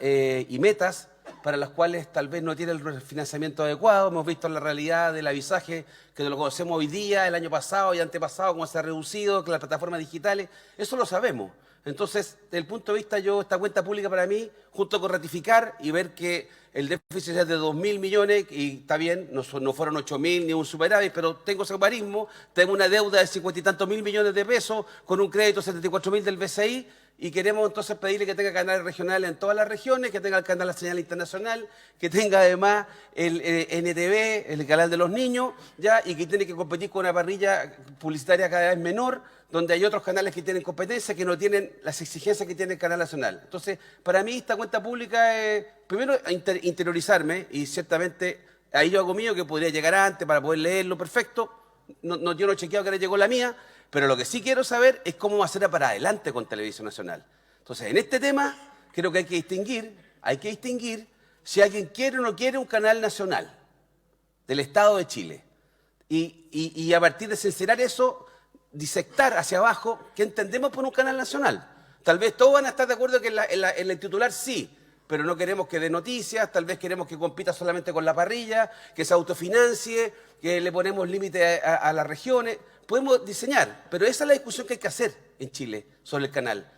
y metas para las cuales tal vez no tiene el financiamiento adecuado. Hemos visto la realidad del avisaje, que lo conocemos hoy día, el año pasado y antepasado, cómo se ha reducido, que las plataformas digitales, eso lo sabemos. Entonces, desde el punto de vista, esta cuenta pública para mí, junto con ratificar y ver que el déficit es de 2.000 millones, y está bien, no fueron 8.000 ni un superávit, pero tengo ese guarismo, tengo una deuda de 50 y tantos mil millones de pesos, con un crédito de 74.000 del BCI, y queremos entonces pedirle que tenga canales regionales en todas las regiones, que tenga el canal de la señal internacional, que tenga además el NTV, el canal de los niños, ¿ya? Y que tiene que competir con una parrilla publicitaria cada vez menor, donde hay otros canales que tienen competencia, que no tienen las exigencias que tiene el canal nacional. Entonces, para mí esta cuenta pública es, primero, interiorizarme, y ciertamente ahí yo hago mío, que podría llegar antes para poder leerlo perfecto. Yo no he chequeado que ahora llegó la mía, pero lo que sí quiero saber es cómo va a ser para adelante con Televisión Nacional. Entonces, en este tema, creo que hay que distinguir si alguien quiere o no quiere un canal nacional del Estado de Chile. Y a partir de sincerar eso, disectar hacia abajo qué entendemos por un canal nacional. Tal vez todos van a estar de acuerdo que en el titular sí, pero no queremos que dé noticias, tal vez queremos que compita solamente con la parrilla, que se autofinancie, que le ponemos límite a las regiones. Podemos diseñar, pero esa es la discusión que hay que hacer en Chile sobre el canal.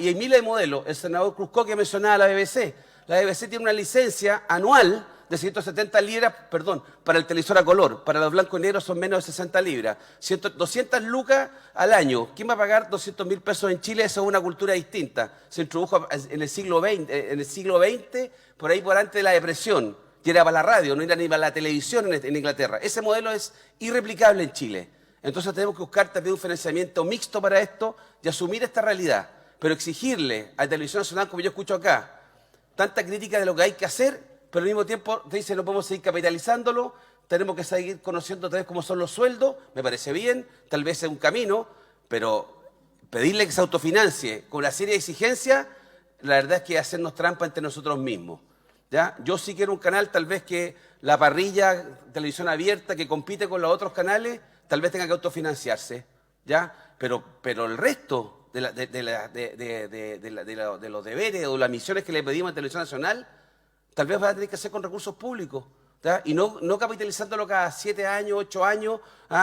Y hay miles de modelos. El senador Cruzco, que mencionaba la BBC. La BBC tiene una licencia anual de 170 libras, para el televisor a color. Para los blancos y negros son menos de 60 libras. 200 lucas al año. ¿Quién va a pagar 200.000 pesos en Chile? Eso es una cultura distinta. Se introdujo en el siglo XX, por ahí por antes de la depresión. Y era para la radio, no era ni para la televisión en Inglaterra. Ese modelo es irreplicable en Chile. Entonces tenemos que buscar también un financiamiento mixto para esto y asumir esta realidad. Pero exigirle a Televisión Nacional, como yo escucho acá, tanta crítica de lo que hay que hacer, pero al mismo tiempo te dice no podemos seguir capitalizándolo, tenemos que seguir conociendo otra vez cómo son los sueldos, me parece bien, tal vez es un camino, pero pedirle que se autofinancie con una serie de exigencias, la verdad es que hacernos trampa entre nosotros mismos. ¿Ya? Yo sí quiero un canal, tal vez que la parrilla, televisión abierta, que compite con los otros canales, tal vez tenga que autofinanciarse, ¿ya? Pero el resto de los deberes o las misiones que le pedimos a Televisión Nacional, tal vez va a tener que hacer con recursos públicos. ¿ya? Y no capitalizándolo cada 7 años, 8 años,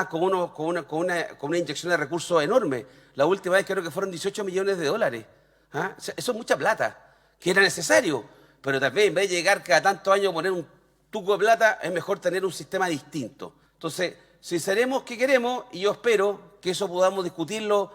con una inyección de recursos enorme. La última vez creo que fueron 18 millones de dólares. ¿Ah? O sea, eso es mucha plata, que era necesario, pero también en vez de llegar cada tantos años a poner un tuco de plata, es mejor tener un sistema distinto. Entonces, sinceremos que queremos y yo espero que eso podamos discutirlo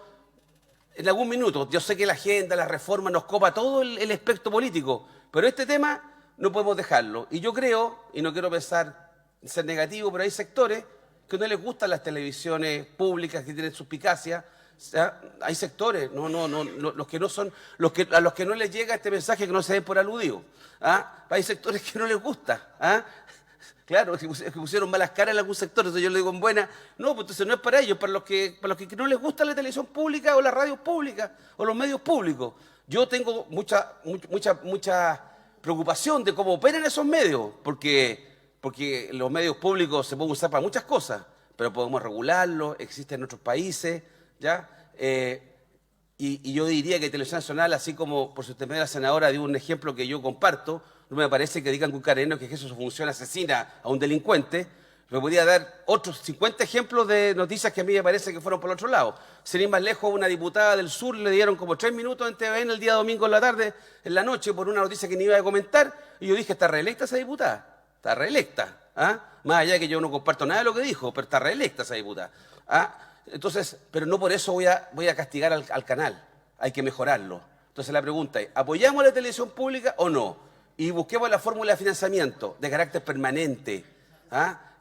en algún minuto. Yo sé que la agenda, la reforma nos copa todo el espectro político, pero este tema no podemos dejarlo. Y yo creo, y no quiero pensar en ser negativo, pero hay sectores que no les gustan las televisiones públicas que tienen suspicacia. O sea, hay sectores, los que no son, a los que no les llega este mensaje que no se den por aludidos. Hay sectores que no les gusta. Claro, que pusieron malas caras en algún sector, entonces yo le digo en buena, no, pues entonces no es para ellos, para los que no les gusta la televisión pública o la radio pública o los medios públicos. Yo tengo mucha preocupación de cómo operan esos medios, porque los medios públicos se pueden usar para muchas cosas, pero podemos regularlos, existen en otros países, ¿ya? Y yo diría que Televisión Nacional, así como por su intermedio la senadora dio un ejemplo que yo comparto, no me parece que digan que un carabinero que ejerce su función asesina a un delincuente. Me podría dar otros 50 ejemplos de noticias que a mí me parece que fueron por el otro lado. Sin ir más lejos, a una diputada del sur le dieron como 3 minutos en TVN el día domingo en la tarde, en la noche, por una noticia que ni iba a comentar, y yo dije, ¿está reelecta esa diputada? Está reelecta. Más allá de que yo no comparto nada de lo que dijo, pero está reelecta esa diputada. Entonces, pero no por eso voy a castigar al canal, hay que mejorarlo. Entonces la pregunta es, ¿apoyamos la televisión pública o no? Y busquemos la fórmula de financiamiento de carácter permanente,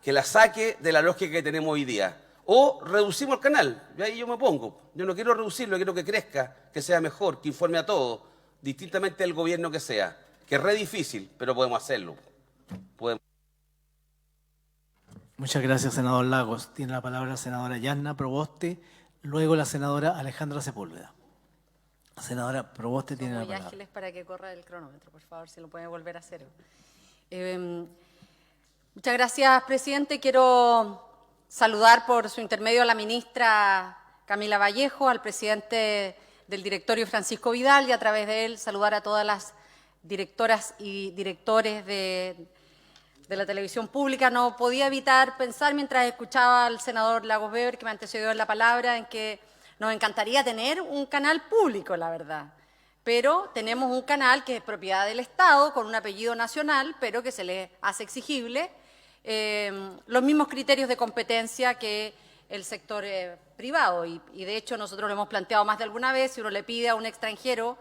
que la saque de la lógica que tenemos hoy día. O reducimos el canal, y ahí yo me pongo. Yo no quiero reducirlo, quiero que crezca, que sea mejor, que informe a todos, distintamente del gobierno que sea. Que es re difícil, pero podemos hacerlo. Muchas gracias, senador Lagos. Tiene la palabra la senadora Yanna Proboste, luego la senadora Alejandra Sepúlveda. Senadora Proboste tiene la palabra. Muy ágiles para que corra el cronómetro, por favor, si lo pueden volver a hacer. Muchas gracias, presidente. Quiero saludar por su intermedio a la ministra Camila Vallejo, al presidente del directorio Francisco Vidal y a través de él saludar a todas las directoras y directores de la televisión pública. No podía evitar pensar mientras escuchaba al senador Lagos Weber, que me antecedió en la palabra, en que nos encantaría tener un canal público, la verdad, pero tenemos un canal que es propiedad del Estado, con un apellido nacional, pero que se le hace exigible los mismos criterios de competencia que el sector privado. Y de hecho nosotros lo hemos planteado más de alguna vez, si uno le pide a un extranjero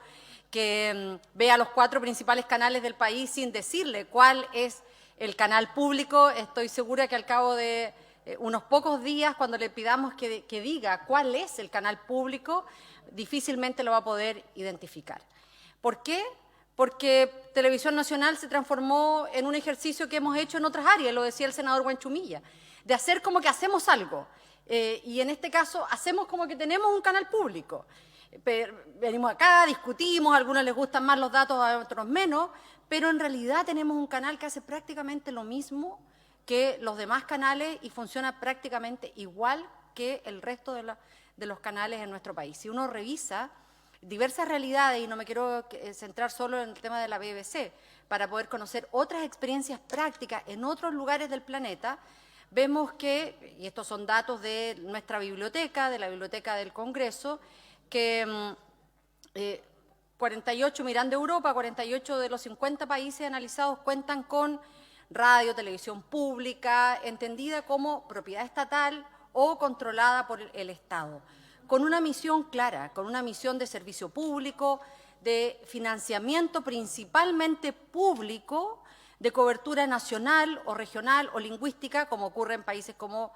que vea los 4 principales canales del país sin decirle cuál es el canal público, estoy segura que al cabo de unos pocos días, cuando le pidamos que diga cuál es el canal público, difícilmente lo va a poder identificar. ¿Por qué? Porque Televisión Nacional se transformó en un ejercicio que hemos hecho en otras áreas, lo decía el senador Huanchumilla, de hacer como que hacemos algo. Y en este caso, hacemos como que tenemos un canal público. Venimos acá, discutimos, a algunos les gustan más los datos, a otros menos, pero en realidad tenemos un canal que hace prácticamente lo mismo que los demás canales y funciona prácticamente igual que el resto de los canales en nuestro país. Si uno revisa diversas realidades, y no me quiero centrar solo en el tema de la BBC, para poder conocer otras experiencias prácticas en otros lugares del planeta, vemos que, y estos son datos de nuestra biblioteca, de la Biblioteca del Congreso, que 48, mirando Europa, 48 de los 50 países analizados cuentan con radio, televisión pública, entendida como propiedad estatal o controlada por el Estado, con una misión clara, con una misión de servicio público, de financiamiento principalmente público, de cobertura nacional o regional o lingüística, como ocurre en países como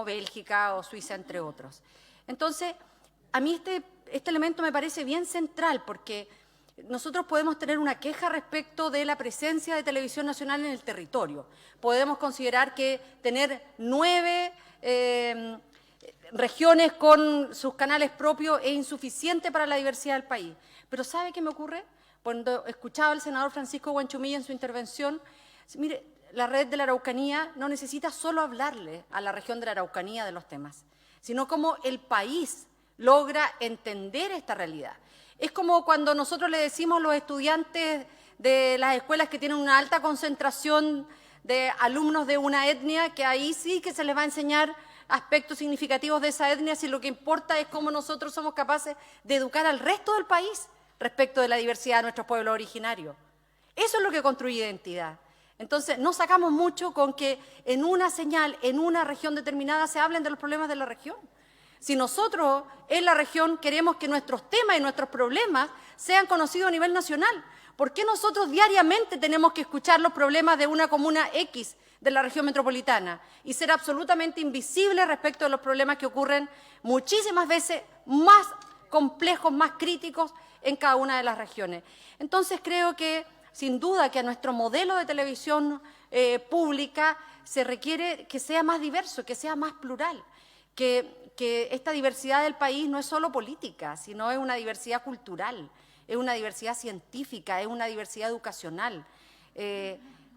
Bélgica o Suiza, entre otros. Entonces, a mí este elemento me parece bien central, porque nosotros podemos tener una queja respecto de la presencia de Televisión Nacional en el territorio. Podemos considerar que tener 9 regiones con sus canales propios es insuficiente para la diversidad del país. Pero ¿sabe qué me ocurre? Cuando escuchaba al senador Francisco Huanchumilla en su intervención, mire, la red de la Araucanía no necesita solo hablarle a la región de la Araucanía de los temas, sino cómo el país logra entender esta realidad. Es como cuando nosotros le decimos a los estudiantes de las escuelas que tienen una alta concentración de alumnos de una etnia, que ahí sí que se les va a enseñar aspectos significativos de esa etnia, si lo que importa es cómo nosotros somos capaces de educar al resto del país respecto de la diversidad de nuestros pueblos originarios. Eso es lo que construye identidad. Entonces, no sacamos mucho con que en una señal, en una región determinada, se hablen de los problemas de la región. Si nosotros en la región queremos que nuestros temas y nuestros problemas sean conocidos a nivel nacional, ¿por qué nosotros diariamente tenemos que escuchar los problemas de una comuna X de la región metropolitana y ser absolutamente invisibles respecto de los problemas que ocurren muchísimas veces más complejos, más críticos en cada una de las regiones? Entonces creo que, sin duda, que a nuestro modelo de televisión pública se requiere que sea más diverso, que sea más plural, que esta diversidad del país no es solo política, sino es una diversidad cultural, es una diversidad científica, es una diversidad educacional.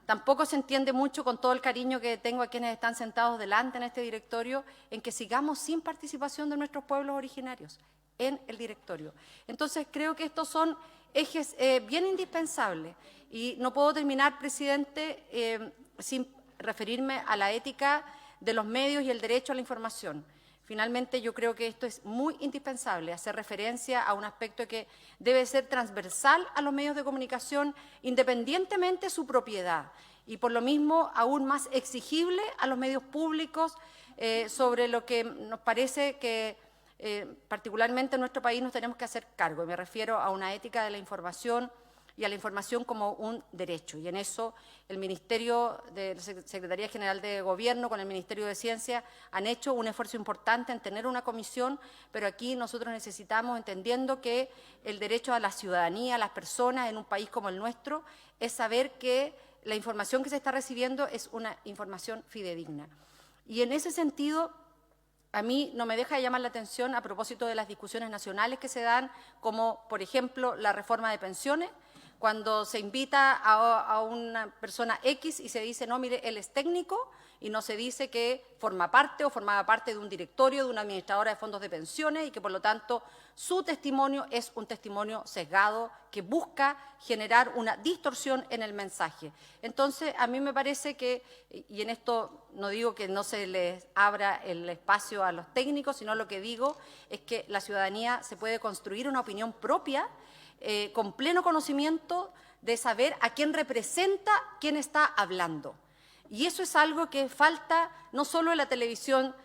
Tampoco se entiende mucho, con todo el cariño que tengo a quienes están sentados delante en este directorio, en que sigamos sin participación de nuestros pueblos originarios en el directorio. Entonces creo que estos son ejes bien indispensables. Y no puedo terminar, presidente, sin referirme a la ética de los medios y el derecho a la información. Finalmente, yo creo que esto es muy indispensable, hacer referencia a un aspecto que debe ser transversal a los medios de comunicación, independientemente de su propiedad, y por lo mismo aún más exigible a los medios públicos sobre lo que nos parece que particularmente en nuestro país nos tenemos que hacer cargo. Me refiero a una ética de la información y a la información como un derecho. Y en eso el Ministerio de la Secretaría General de Gobierno con el Ministerio de Ciencia han hecho un esfuerzo importante en tener una comisión, pero aquí nosotros necesitamos, entendiendo que el derecho a la ciudadanía, a las personas en un país como el nuestro, es saber que la información que se está recibiendo es una información fidedigna. Y en ese sentido, a mí no me deja de llamar la atención a propósito de las discusiones nacionales que se dan, como por ejemplo la reforma de pensiones, cuando se invita a una persona X y se dice, no, mire, él es técnico, y no se dice que forma parte o formaba parte de un directorio, de una administradora de fondos de pensiones, y que por lo tanto su testimonio es un testimonio sesgado que busca generar una distorsión en el mensaje. Entonces, a mí me parece que, y en esto no digo que no se les abra el espacio a los técnicos, sino lo que digo es que la ciudadanía se puede construir una opinión propia, con pleno conocimiento de saber a quién representa quién está hablando. Y eso es algo que falta no solo en la televisión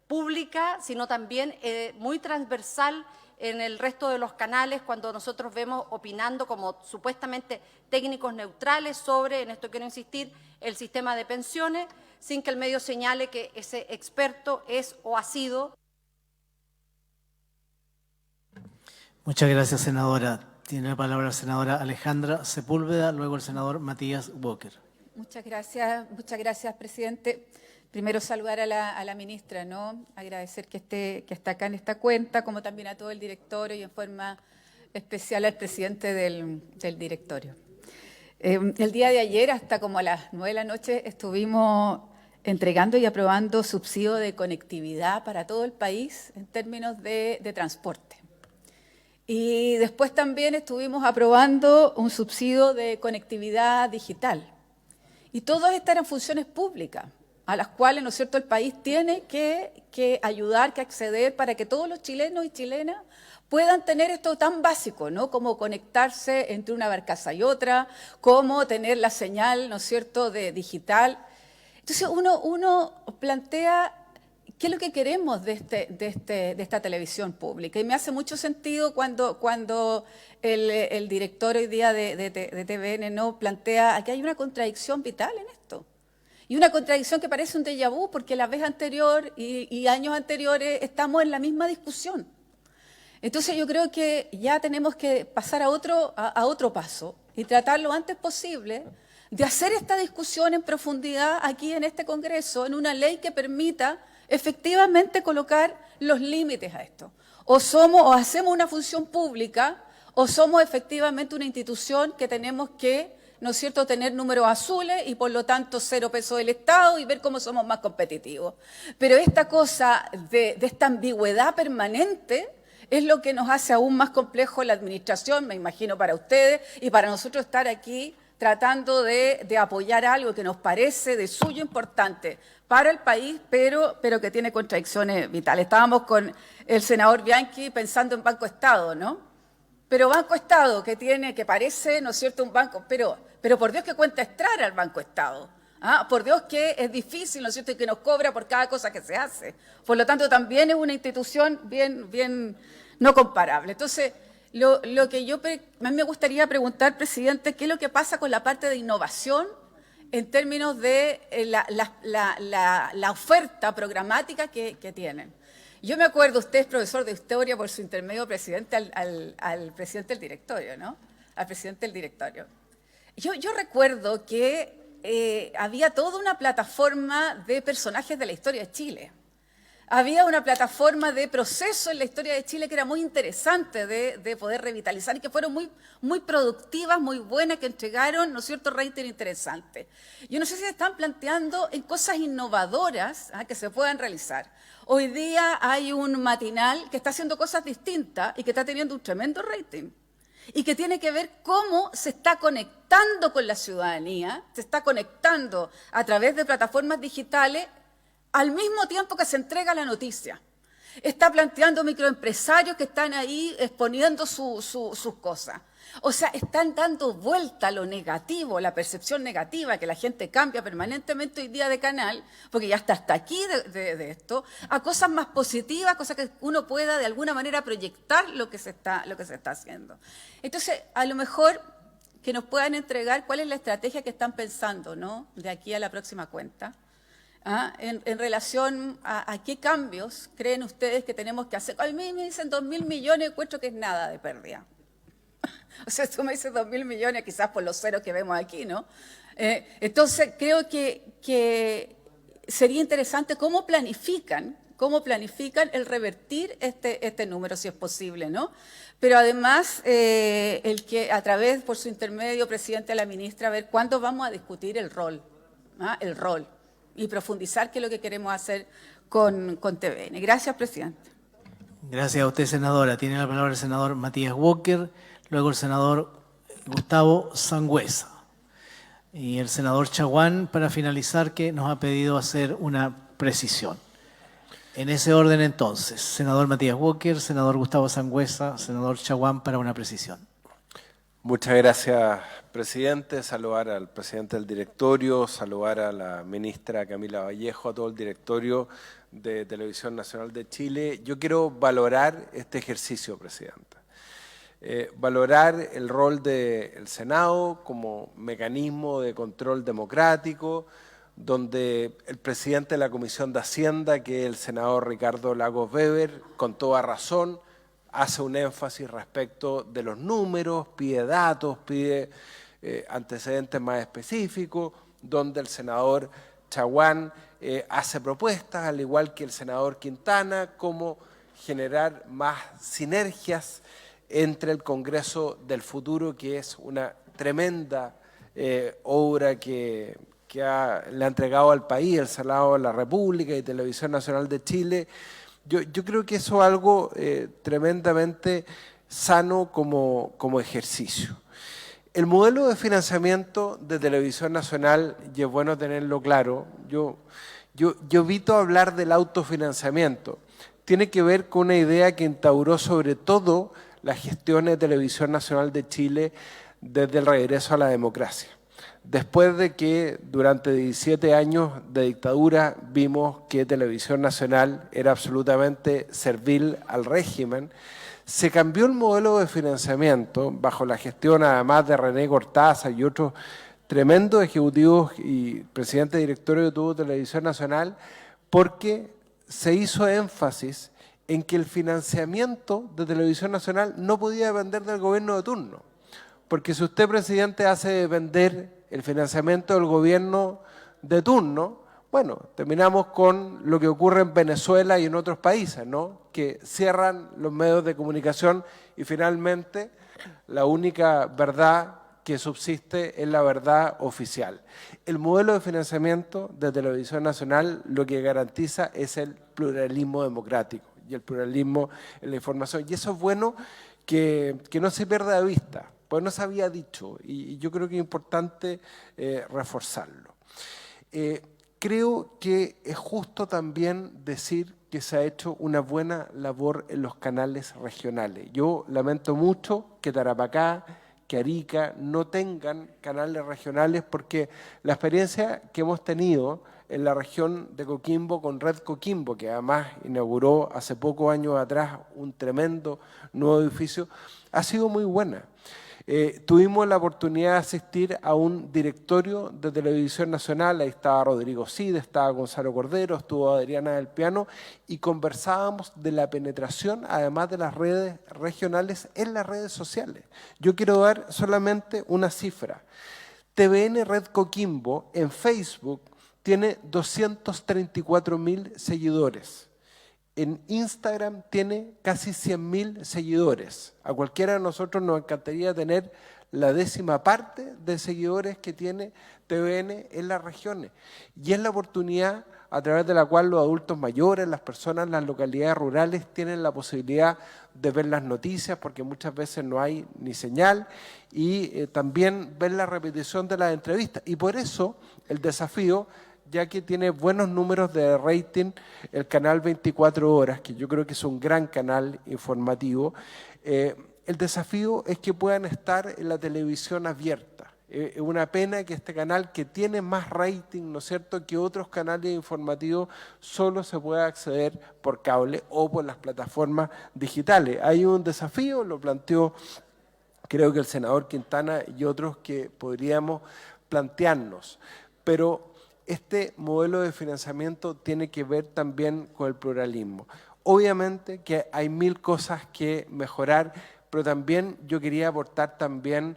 pública, sino también muy transversal en el resto de los canales, cuando nosotros vemos opinando como supuestamente técnicos neutrales sobre, en esto quiero insistir, el sistema de pensiones, sin que el medio señale que ese experto es o ha sido. Muchas gracias, senadora. Tiene la palabra la senadora Alejandra Sepúlveda, luego el senador Matías Walker. Muchas gracias, presidente. Primero saludar a la ministra, ¿no? Agradecer que está acá en esta cuenta, como también a todo el directorio y en forma especial al presidente del directorio. El día de ayer, hasta como a las 9 de la noche, estuvimos entregando y aprobando subsidio de conectividad para todo el país en términos de transporte. Y después también estuvimos aprobando un subsidio de conectividad digital. Y todas estas eran funciones públicas, a las cuales, ¿no es cierto?, el país tiene que ayudar, que acceder para que todos los chilenos y chilenas puedan tener esto tan básico, ¿no?, como conectarse entre una barcaza y otra, como tener la señal, ¿no es cierto?, de digital. Entonces uno plantea qué es lo que queremos de esta televisión pública. Y me hace mucho sentido cuando el director hoy día de TVN, ¿no?, plantea que hay una contradicción vital en esto. Y una contradicción que parece un déjà vu, porque la vez anterior y años anteriores estamos en la misma discusión. Entonces yo creo que ya tenemos que pasar a otro paso y tratar lo antes posible de hacer esta discusión en profundidad aquí en este Congreso, en una ley que permita efectivamente colocar los límites a esto. O hacemos una función pública, o somos efectivamente una institución que tenemos que, ¿no es cierto?, tener números azules y por lo tanto 0 pesos del Estado y ver cómo somos más competitivos. Pero esta cosa de esta ambigüedad permanente es lo que nos hace aún más complejo la administración, me imagino, para ustedes y para nosotros estar aquí tratando de apoyar algo que nos parece de suyo importante para el país, pero que tiene contradicciones vitales. Estábamos con el senador Bianchi pensando en Banco Estado, ¿no? Pero Banco Estado, que parece, ¿no es cierto?, un banco, pero por Dios que cuenta extraer al Banco Estado. ¿Ah? Por Dios que es difícil, ¿no es cierto?, y que nos cobra por cada cosa que se hace. Por lo tanto, también es una institución bien no comparable. Entonces, lo que a mí me gustaría preguntar, presidente, ¿qué es lo que pasa con la parte de innovación en términos de la oferta programática que tienen? Yo me acuerdo, usted es profesor de historia, por su intermedio, presidente, al presidente del directorio, ¿no? Al presidente del directorio. Yo recuerdo que había toda una plataforma de personajes de la historia de Chile. Había una plataforma de procesos en la historia de Chile que era muy interesante de poder revitalizar y que fueron muy productivas, muy buenas, que entregaron, ¿no es cierto?, rating interesante. Yo no sé si se están planteando en cosas innovadoras que se puedan realizar. Hoy día hay un matinal que está haciendo cosas distintas y que está teniendo un tremendo rating y que tiene que ver cómo se está conectando con la ciudadanía, se está conectando a través de plataformas digitales al mismo tiempo que se entrega la noticia. Está planteando microempresarios que están ahí exponiendo sus cosas. O sea, están dando vuelta a lo negativo, la percepción negativa, que la gente cambia permanentemente hoy día de canal, porque ya está hasta aquí de esto, a cosas más positivas, cosas que uno pueda de alguna manera proyectar lo que se está haciendo. Entonces, a lo mejor que nos puedan entregar cuál es la estrategia que están pensando, ¿no?, de aquí a la próxima cuenta. En relación a qué cambios creen ustedes que tenemos que hacer. A mí me dicen 2.000 millones, encuentro que es nada de pérdida. O sea, tú me dices 2.000 millones, quizás por los ceros que vemos aquí, ¿no? Entonces, creo que sería interesante cómo planifican el revertir este número, si es posible, ¿no? Pero además, el que a través, por su intermedio, presidente, a la ministra, a ver cuándo vamos a discutir el rol, y profundizar qué es lo que queremos hacer con TVN. Gracias, presidente. Gracias a usted, senadora. Tiene la palabra el senador Matías Walker, luego el senador Gustavo Sangüesa. Y el senador Chaguán, para finalizar, que nos ha pedido hacer una precisión. En ese orden, entonces, senador Matías Walker, senador Gustavo Sangüesa, senador Chaguán, para una precisión. Muchas gracias, presidente. Saludar al presidente del directorio, saludar a la ministra Camila Vallejo, a todo el directorio de Televisión Nacional de Chile. Yo quiero valorar este ejercicio, presidenta. Valorar el rol del Senado como mecanismo de control democrático, donde el presidente de la Comisión de Hacienda, que es el senador Ricardo Lagos Weber, con toda razón, hace un énfasis respecto de los números, pide datos, pide antecedentes más específicos, donde el senador Chaguán hace propuestas, al igual que el senador Quintana, cómo generar más sinergias entre el Congreso del Futuro, que es una tremenda obra que le ha entregado al país el Senado de la República y Televisión Nacional de Chile. Yo creo que eso es algo tremendamente sano como ejercicio. El modelo de financiamiento de Televisión Nacional, y es bueno tenerlo claro, yo evito hablar del autofinanciamiento. Tiene que ver con una idea que instauró sobre todo la gestión de Televisión Nacional de Chile desde el regreso a la democracia. Después de que durante 17 años de dictadura vimos que Televisión Nacional era absolutamente servil al régimen, se cambió el modelo de financiamiento bajo la gestión además de René Cortázar y otros tremendos ejecutivos y presidente directorio que tuvo Televisión Nacional, porque se hizo énfasis en que el financiamiento de Televisión Nacional no podía depender del gobierno de turno. Porque si usted, presidente, hace depender el financiamiento del gobierno de turno, bueno, terminamos con lo que ocurre en Venezuela y en otros países, ¿no?, que cierran los medios de comunicación y finalmente la única verdad que subsiste es la verdad oficial. El modelo de financiamiento de Televisión Nacional lo que garantiza es el pluralismo democrático y el pluralismo en la información. Y eso es bueno que no se pierda de vista, pues no se había dicho y yo creo que es importante reforzarlo. Creo que es justo también decir que se ha hecho una buena labor en los canales regionales. Yo lamento mucho que Tarapacá, que Arica no tengan canales regionales porque la experiencia que hemos tenido en la región de Coquimbo con Red Coquimbo, que además inauguró hace pocos años atrás un tremendo nuevo edificio, ha sido muy buena. Tuvimos la oportunidad de asistir a un directorio de Televisión Nacional, ahí estaba Rodrigo Cid, estaba Gonzalo Cordero, estuvo Adriana del Piano, y conversábamos de la penetración, además de las redes regionales, en las redes sociales. Yo quiero dar solamente una cifra. TVN Red Coquimbo en Facebook tiene 234.000 seguidores. En Instagram tiene casi 100.000 seguidores. A cualquiera de nosotros nos encantaría tener la 10ª parte de seguidores que tiene TVN en las regiones. Y es la oportunidad a través de la cual los adultos mayores, las personas en las localidades rurales tienen la posibilidad de ver las noticias, porque muchas veces no hay ni señal, y también ver la repetición de las entrevistas. Y por eso el desafío, ya que tiene buenos números de rating, el canal 24 horas, que yo creo que es un gran canal informativo, el desafío es que puedan estar en la televisión abierta. Es una pena que este canal, que tiene más rating, ¿no es cierto?, que otros canales informativos, solo se pueda acceder por cable o por las plataformas digitales. Hay un desafío, lo planteó creo que el senador Quintana y otros, que podríamos plantearnos, pero este modelo de financiamiento tiene que ver también con el pluralismo. Obviamente que hay 1000 cosas que mejorar, pero también yo quería aportar también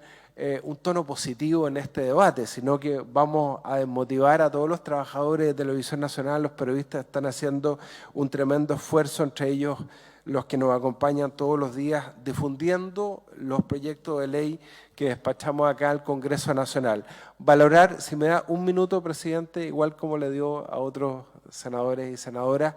un tono positivo en este debate, sino que vamos a desmotivar a todos los trabajadores de Televisión Nacional. Los periodistas están haciendo un tremendo esfuerzo, entre ellos los que nos acompañan todos los días, difundiendo los proyectos de ley que despachamos acá al Congreso Nacional. Valorar, si me da un minuto, presidente, igual como le dio a otros senadores y senadoras,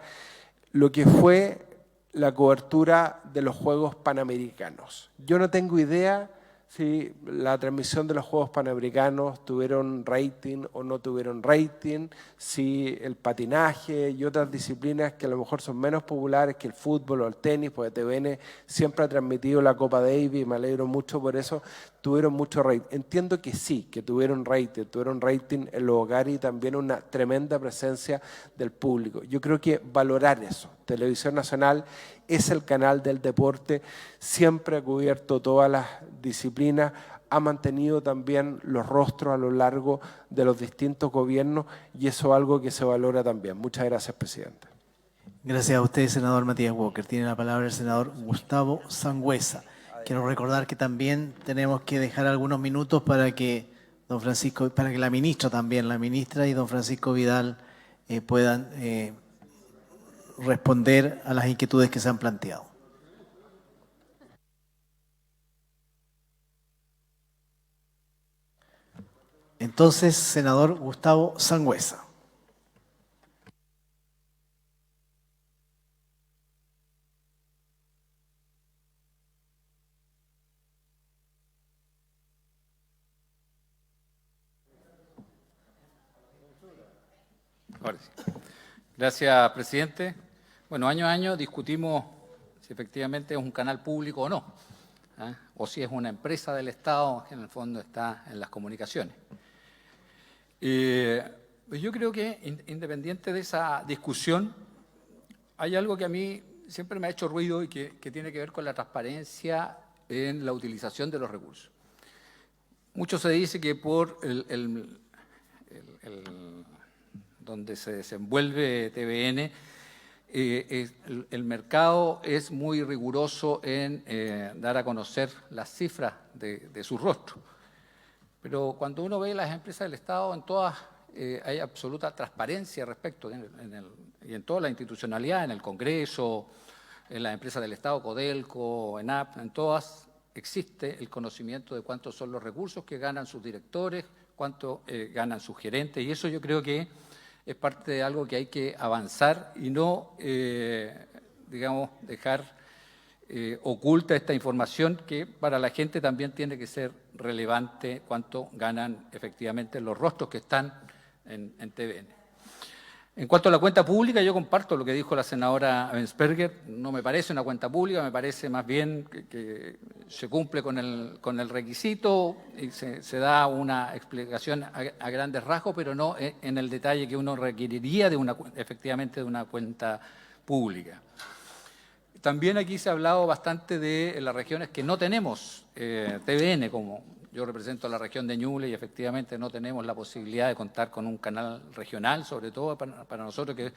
lo que fue la cobertura de los Juegos Panamericanos. Yo no tengo idea si la transmisión de los Juegos Panamericanos tuvieron rating o no tuvieron rating, si el patinaje y otras disciplinas que a lo mejor son menos populares que el fútbol o el tenis, porque TVN siempre ha transmitido la Copa Davis y me alegro mucho por eso, tuvieron mucho rating. Entiendo que sí, que tuvieron rating en los hogares y también una tremenda presencia del público. Yo creo que valorar eso. Televisión Nacional es el canal del deporte, siempre ha cubierto todas las disciplinas, ha mantenido también los rostros a lo largo de los distintos gobiernos y eso es algo que se valora también. Muchas gracias, presidente. Gracias a usted, senador Matías Walker. Tiene la palabra el senador Gustavo Sangüesa. Quiero recordar que también tenemos que dejar algunos minutos para que la ministra y don Francisco Vidal puedan responder a las inquietudes que se han planteado. Entonces, senador Gustavo Sangüesa. Ahora sí. Gracias, presidente. Bueno, año a año discutimos si efectivamente es un canal público o no, o si es una empresa del Estado que en el fondo está en las comunicaciones. Yo creo que independiente de esa discusión, hay algo que a mí siempre me ha hecho ruido y que tiene que ver con la transparencia en la utilización de los recursos. Mucho se dice que por donde se desenvuelve TVN, el mercado es muy riguroso en dar a conocer las cifras de su rostro. Pero cuando uno ve las empresas del Estado, en todas hay absoluta transparencia respecto, y en toda la institucionalidad, en el Congreso, en las empresas del Estado, Codelco, ENAP, en todas existe el conocimiento de cuántos son los recursos que ganan sus directores, cuánto ganan sus gerentes, y eso yo creo que es parte de algo que hay que avanzar y no, digamos, dejar oculta esta información que para la gente también tiene que ser relevante cuánto ganan efectivamente los rostros que están en TVN. En cuanto a la cuenta pública, yo comparto lo que dijo la senadora Bensperger. No me parece una cuenta pública, me parece más bien que se cumple con el requisito y se da una explicación a grandes rasgos, pero no en el detalle que uno requeriría efectivamente de una cuenta pública. También aquí se ha hablado bastante de las regiones que no tenemos TVN, como yo represento la región de Ñuble y efectivamente no tenemos la posibilidad de contar con un canal regional, sobre todo para nosotros que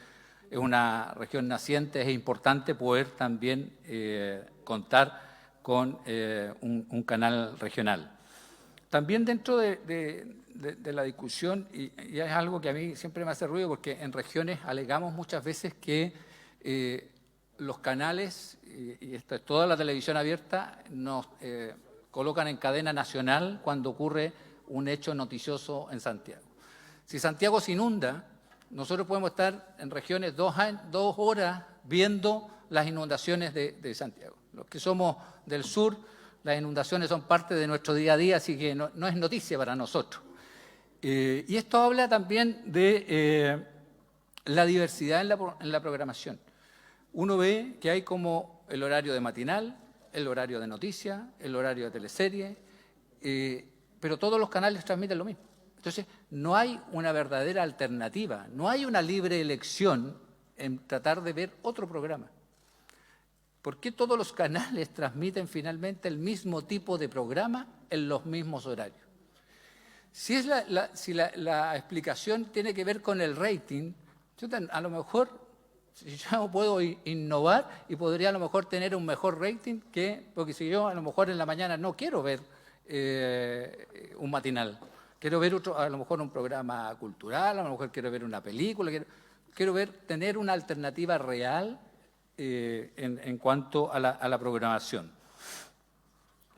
es una región naciente, es importante poder también contar con un canal regional. También dentro de la discusión, y es algo que a mí siempre me hace ruido, porque en regiones alegamos muchas veces que los canales, y esto es toda la televisión abierta, nos colocan en cadena nacional cuando ocurre un hecho noticioso en Santiago. Si Santiago se inunda, nosotros podemos estar en regiones 2 horas viendo las inundaciones de Santiago. Los que somos del sur, las inundaciones son parte de nuestro día a día, así que no es noticia para nosotros. Y esto habla también de la diversidad en la programación. Uno ve que hay como el horario de matinal, el horario de noticias, el horario de teleserie, pero todos los canales transmiten lo mismo. Entonces, no hay una verdadera alternativa, no hay una libre elección en tratar de ver otro programa. ¿Por qué todos los canales transmiten finalmente el mismo tipo de programa en los mismos horarios? Si la explicación tiene que ver con el rating, a lo mejor yo puedo innovar y podría a lo mejor tener un mejor rating porque si yo a lo mejor en la mañana no quiero ver un matinal, quiero ver a lo mejor un programa cultural, a lo mejor quiero ver una película, quiero tener una alternativa real en cuanto a la programación.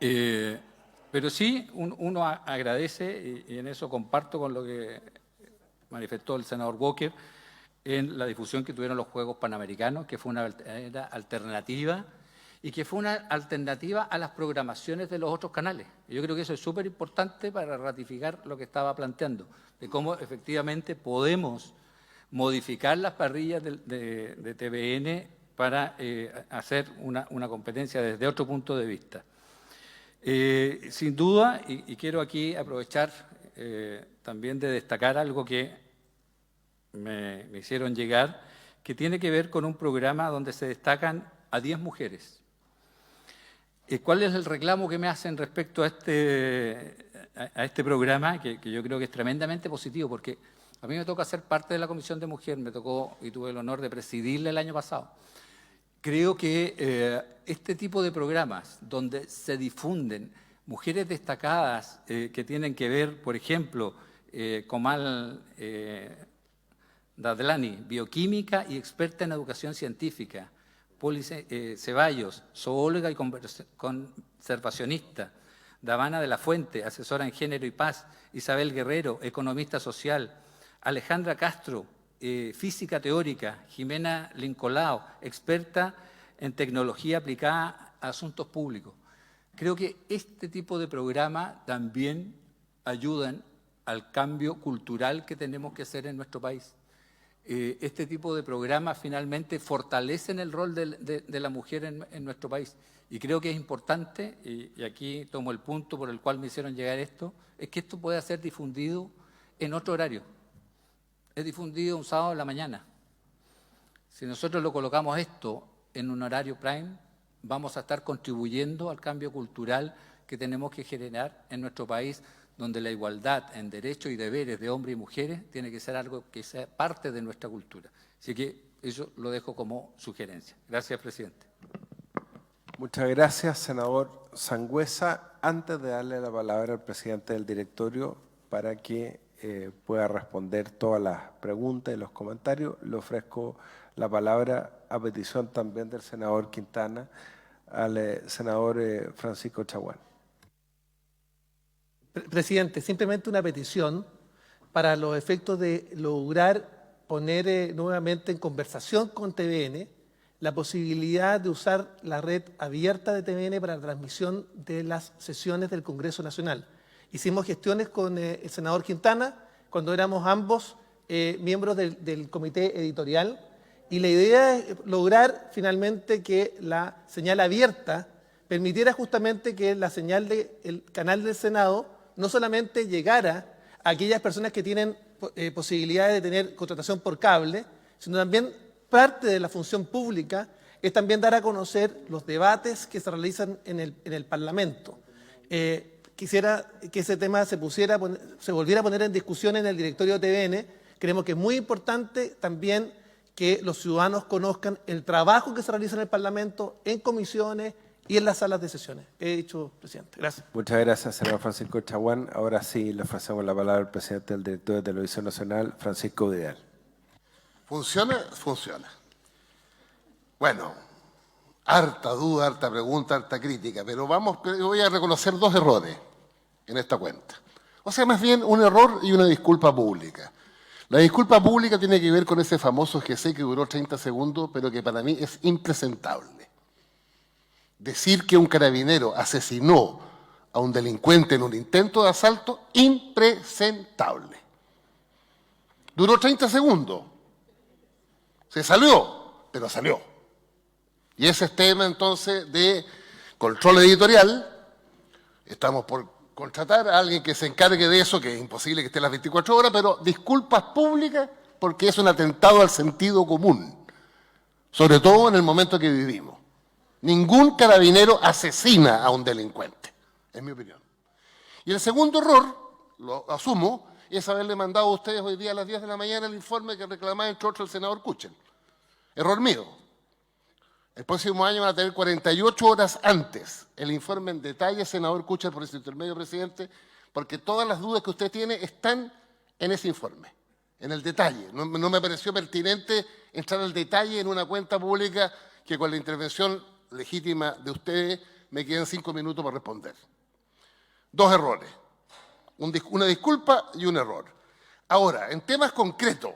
Pero sí, uno agradece, y en eso comparto con lo que manifestó el senador Walker, en la difusión que tuvieron los Juegos Panamericanos, que fue una alternativa y que fue una alternativa a las programaciones de los otros canales. Y yo creo que eso es súper importante para ratificar lo que estaba planteando, de cómo efectivamente podemos modificar las parrillas de TVN para hacer una competencia desde otro punto de vista. Sin duda, y quiero aquí aprovechar también de destacar algo que me hicieron llegar, que tiene que ver con un programa donde se destacan a 10 mujeres. ¿Cuál es el reclamo que me hacen respecto a este programa? Que yo creo que es tremendamente positivo, porque a mí me toca ser parte de la Comisión de Mujer, me tocó y tuve el honor de presidirla el año pasado. Creo que este tipo de programas donde se difunden mujeres destacadas que tienen que ver, por ejemplo, Comal Dadlani, bioquímica y experta en educación científica; Poli Ceballos, zoóloga y conservacionista; Davana de la Fuente, asesora en género y paz; Isabel Guerrero, economista social; Alejandra Castro, física teórica; Jimena Lincolao, experta en tecnología aplicada a asuntos públicos. Creo que este tipo de programa también ayudan al cambio cultural que tenemos que hacer en nuestro país. Este tipo de programas finalmente fortalecen el rol de la mujer en nuestro país. Y creo que es importante, y aquí tomo el punto por el cual me hicieron llegar esto, es que esto pueda ser difundido en otro horario. Es difundido un sábado en la mañana. Si nosotros lo colocamos esto en un horario prime, vamos a estar contribuyendo al cambio cultural que tenemos que generar en nuestro país, donde la igualdad en derechos y deberes de hombres y mujeres tiene que ser algo que sea parte de nuestra cultura. Así que eso lo dejo como sugerencia. Gracias, presidente. Muchas gracias, senador Sangüesa. Antes de darle la palabra al presidente del directorio para que pueda responder todas las preguntas y los comentarios, le ofrezco la palabra a petición también del senador Quintana al senador Francisco Chaguán. Presidente, simplemente una petición para los efectos de lograr poner nuevamente en conversación con TVN la posibilidad de usar la red abierta de TVN para la transmisión de las sesiones del Congreso Nacional. Hicimos gestiones con el senador Quintana, cuando éramos ambos miembros del comité editorial, y la idea es lograr finalmente que la señal abierta permitiera justamente que la señal del canal del Senado no solamente llegara a aquellas personas que tienen posibilidades de tener contratación por cable, sino también parte de la función pública es también dar a conocer los debates que se realizan en el Parlamento. Quisiera que ese tema se volviera a poner en discusión en el directorio de TVN. Creemos que es muy importante también que los ciudadanos conozcan el trabajo que se realiza en el Parlamento, en comisiones y en las salas de sesiones. He dicho, presidente. Gracias. Muchas gracias, senador Francisco Chaguán. Ahora sí le ofrecemos la palabra al presidente del directorio de Televisión Nacional, Francisco Vidal. ¿Funciona? Funciona. Bueno, harta duda, harta pregunta, harta crítica, pero voy a reconocer dos errores en esta cuenta. O sea, más bien un error y una disculpa pública. La disculpa pública tiene que ver con ese famoso GC que duró 30 segundos, pero que para mí es impresentable. Decir que un carabinero asesinó a un delincuente en un intento de asalto, impresentable. Duró 30 segundos. Se salió, pero salió. Y ese es tema entonces de control editorial. Estamos por contratar a alguien que se encargue de eso, que es imposible que esté las 24 horas, pero disculpas públicas porque es un atentado al sentido común, sobre todo en el momento que vivimos. Ningún carabinero asesina a un delincuente, en mi opinión. Y el segundo error, lo asumo, es haberle mandado a ustedes hoy día a las 10 de la mañana el informe que reclamaba entre otros el senador Kuchen. Error mío. El próximo año van a tener 48 horas antes el informe en detalle, senador Kuchen, por ese intermedio, presidente, porque todas las dudas que usted tiene están en ese informe, en el detalle. No me pareció pertinente entrar al detalle en una cuenta pública que con la intervención legítima de ustedes me quedan 5 minutos para responder. Dos errores. Una disculpa y un error. Ahora, en temas concretos,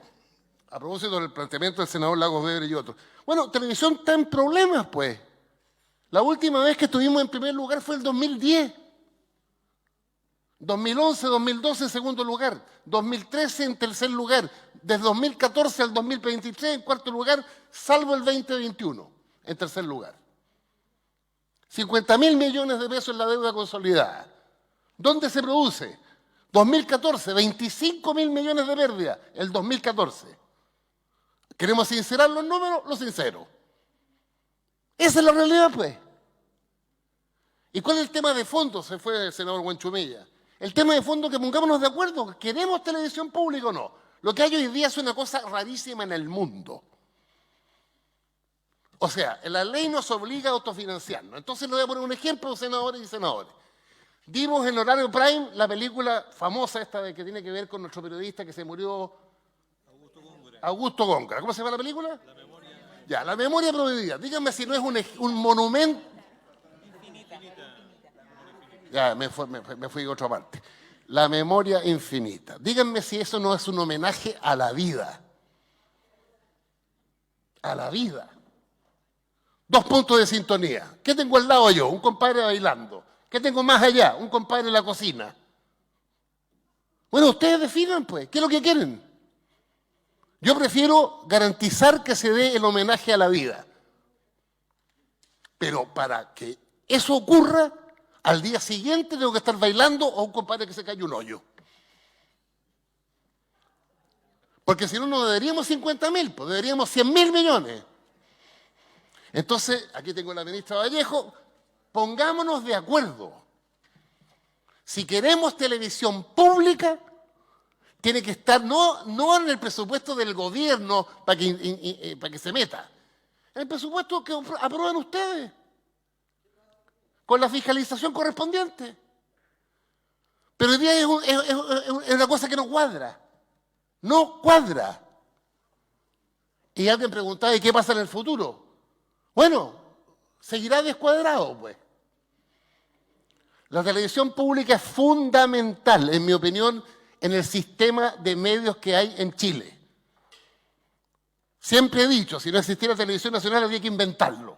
a propósito del planteamiento del senador Lagos Weber y otros. Bueno, televisión está en problemas, pues. La última vez que estuvimos en primer lugar fue el 2010. 2011, 2012 en segundo lugar. 2013 en tercer lugar. Desde 2014 al 2023 en cuarto lugar, salvo el 2021 en tercer lugar. 50.000 millones de pesos en la deuda consolidada. ¿Dónde se produce? 2014, 25.000 millones de pérdida, el 2014. ¿Queremos sincerar los números? Los sincero. Esa es la realidad, pues. ¿Y cuál es el tema de fondo? Se fue el senador Huenchumilla. El tema de fondo que pongámonos de acuerdo. ¿Queremos televisión pública o no? Lo que hay hoy día es una cosa rarísima en el mundo. O sea, la ley nos obliga a autofinanciarnos. Entonces le voy a poner un ejemplo, senadores y senadores. Dimos en horario prime la película famosa esta de que tiene que ver con nuestro periodista que se murió, Augusto Góngora. ¿Cómo se llama la película? La memoria. Ya, La memoria prohibida. Díganme si no es un monumento. Infinita. Ya, me fui a otra parte. La memoria infinita. Díganme si eso no es un homenaje a la vida. A la vida. 2 puntos de sintonía. ¿Qué tengo al lado yo? Un compadre bailando. ¿Qué tengo más allá? Un compadre en la cocina. Bueno, ustedes definan, pues. ¿Qué es lo que quieren? Yo prefiero garantizar que se dé el homenaje a la vida. Pero para que eso ocurra, al día siguiente tengo que estar bailando o un compadre que se cae un hoyo. Porque si no, no deberíamos 50.000, pues deberíamos 100.000 millones. Entonces, aquí tengo a la ministra Vallejo. Pongámonos de acuerdo. Si queremos televisión pública, tiene que estar no en el presupuesto del gobierno para que se meta. En el presupuesto que aprueban ustedes, con la fiscalización correspondiente. Pero hoy día es una cosa que no cuadra. No cuadra. Y alguien preguntaba, ¿y qué pasa en el futuro? Bueno, seguirá descuadrado, pues. La televisión pública es fundamental, en mi opinión, en el sistema de medios que hay en Chile. Siempre he dicho, si no existiera televisión nacional habría que inventarlo.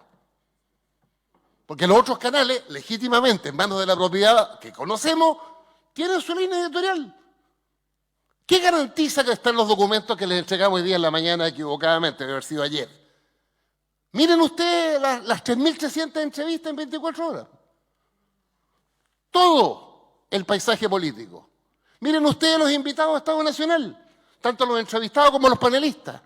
Porque los otros canales, legítimamente, en manos de la propiedad que conocemos, tienen su línea editorial. ¿Qué garantiza que están los documentos que les entregamos hoy día en la mañana equivocadamente, debe haber sido ayer? Miren ustedes las 3.300 entrevistas en 24 horas. Todo el paisaje político. Miren ustedes los invitados a Estado Nacional, tanto los entrevistados como los panelistas.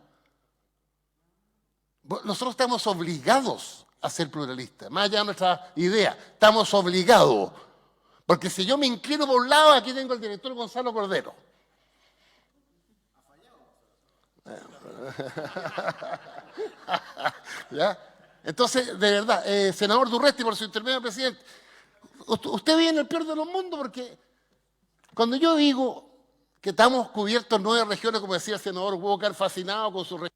Nosotros estamos obligados a ser pluralistas, más allá de nuestra idea, estamos obligados. Porque si yo me inclino por un lado, aquí tengo al director Gonzalo Cordero. ¿Ya? Entonces, de verdad, senador Durresti, por su intermedio, presidente, usted vive en el peor de los mundos, porque cuando yo digo que estamos cubiertos en 9 regiones, como decía el senador Walker, fascinado con su región.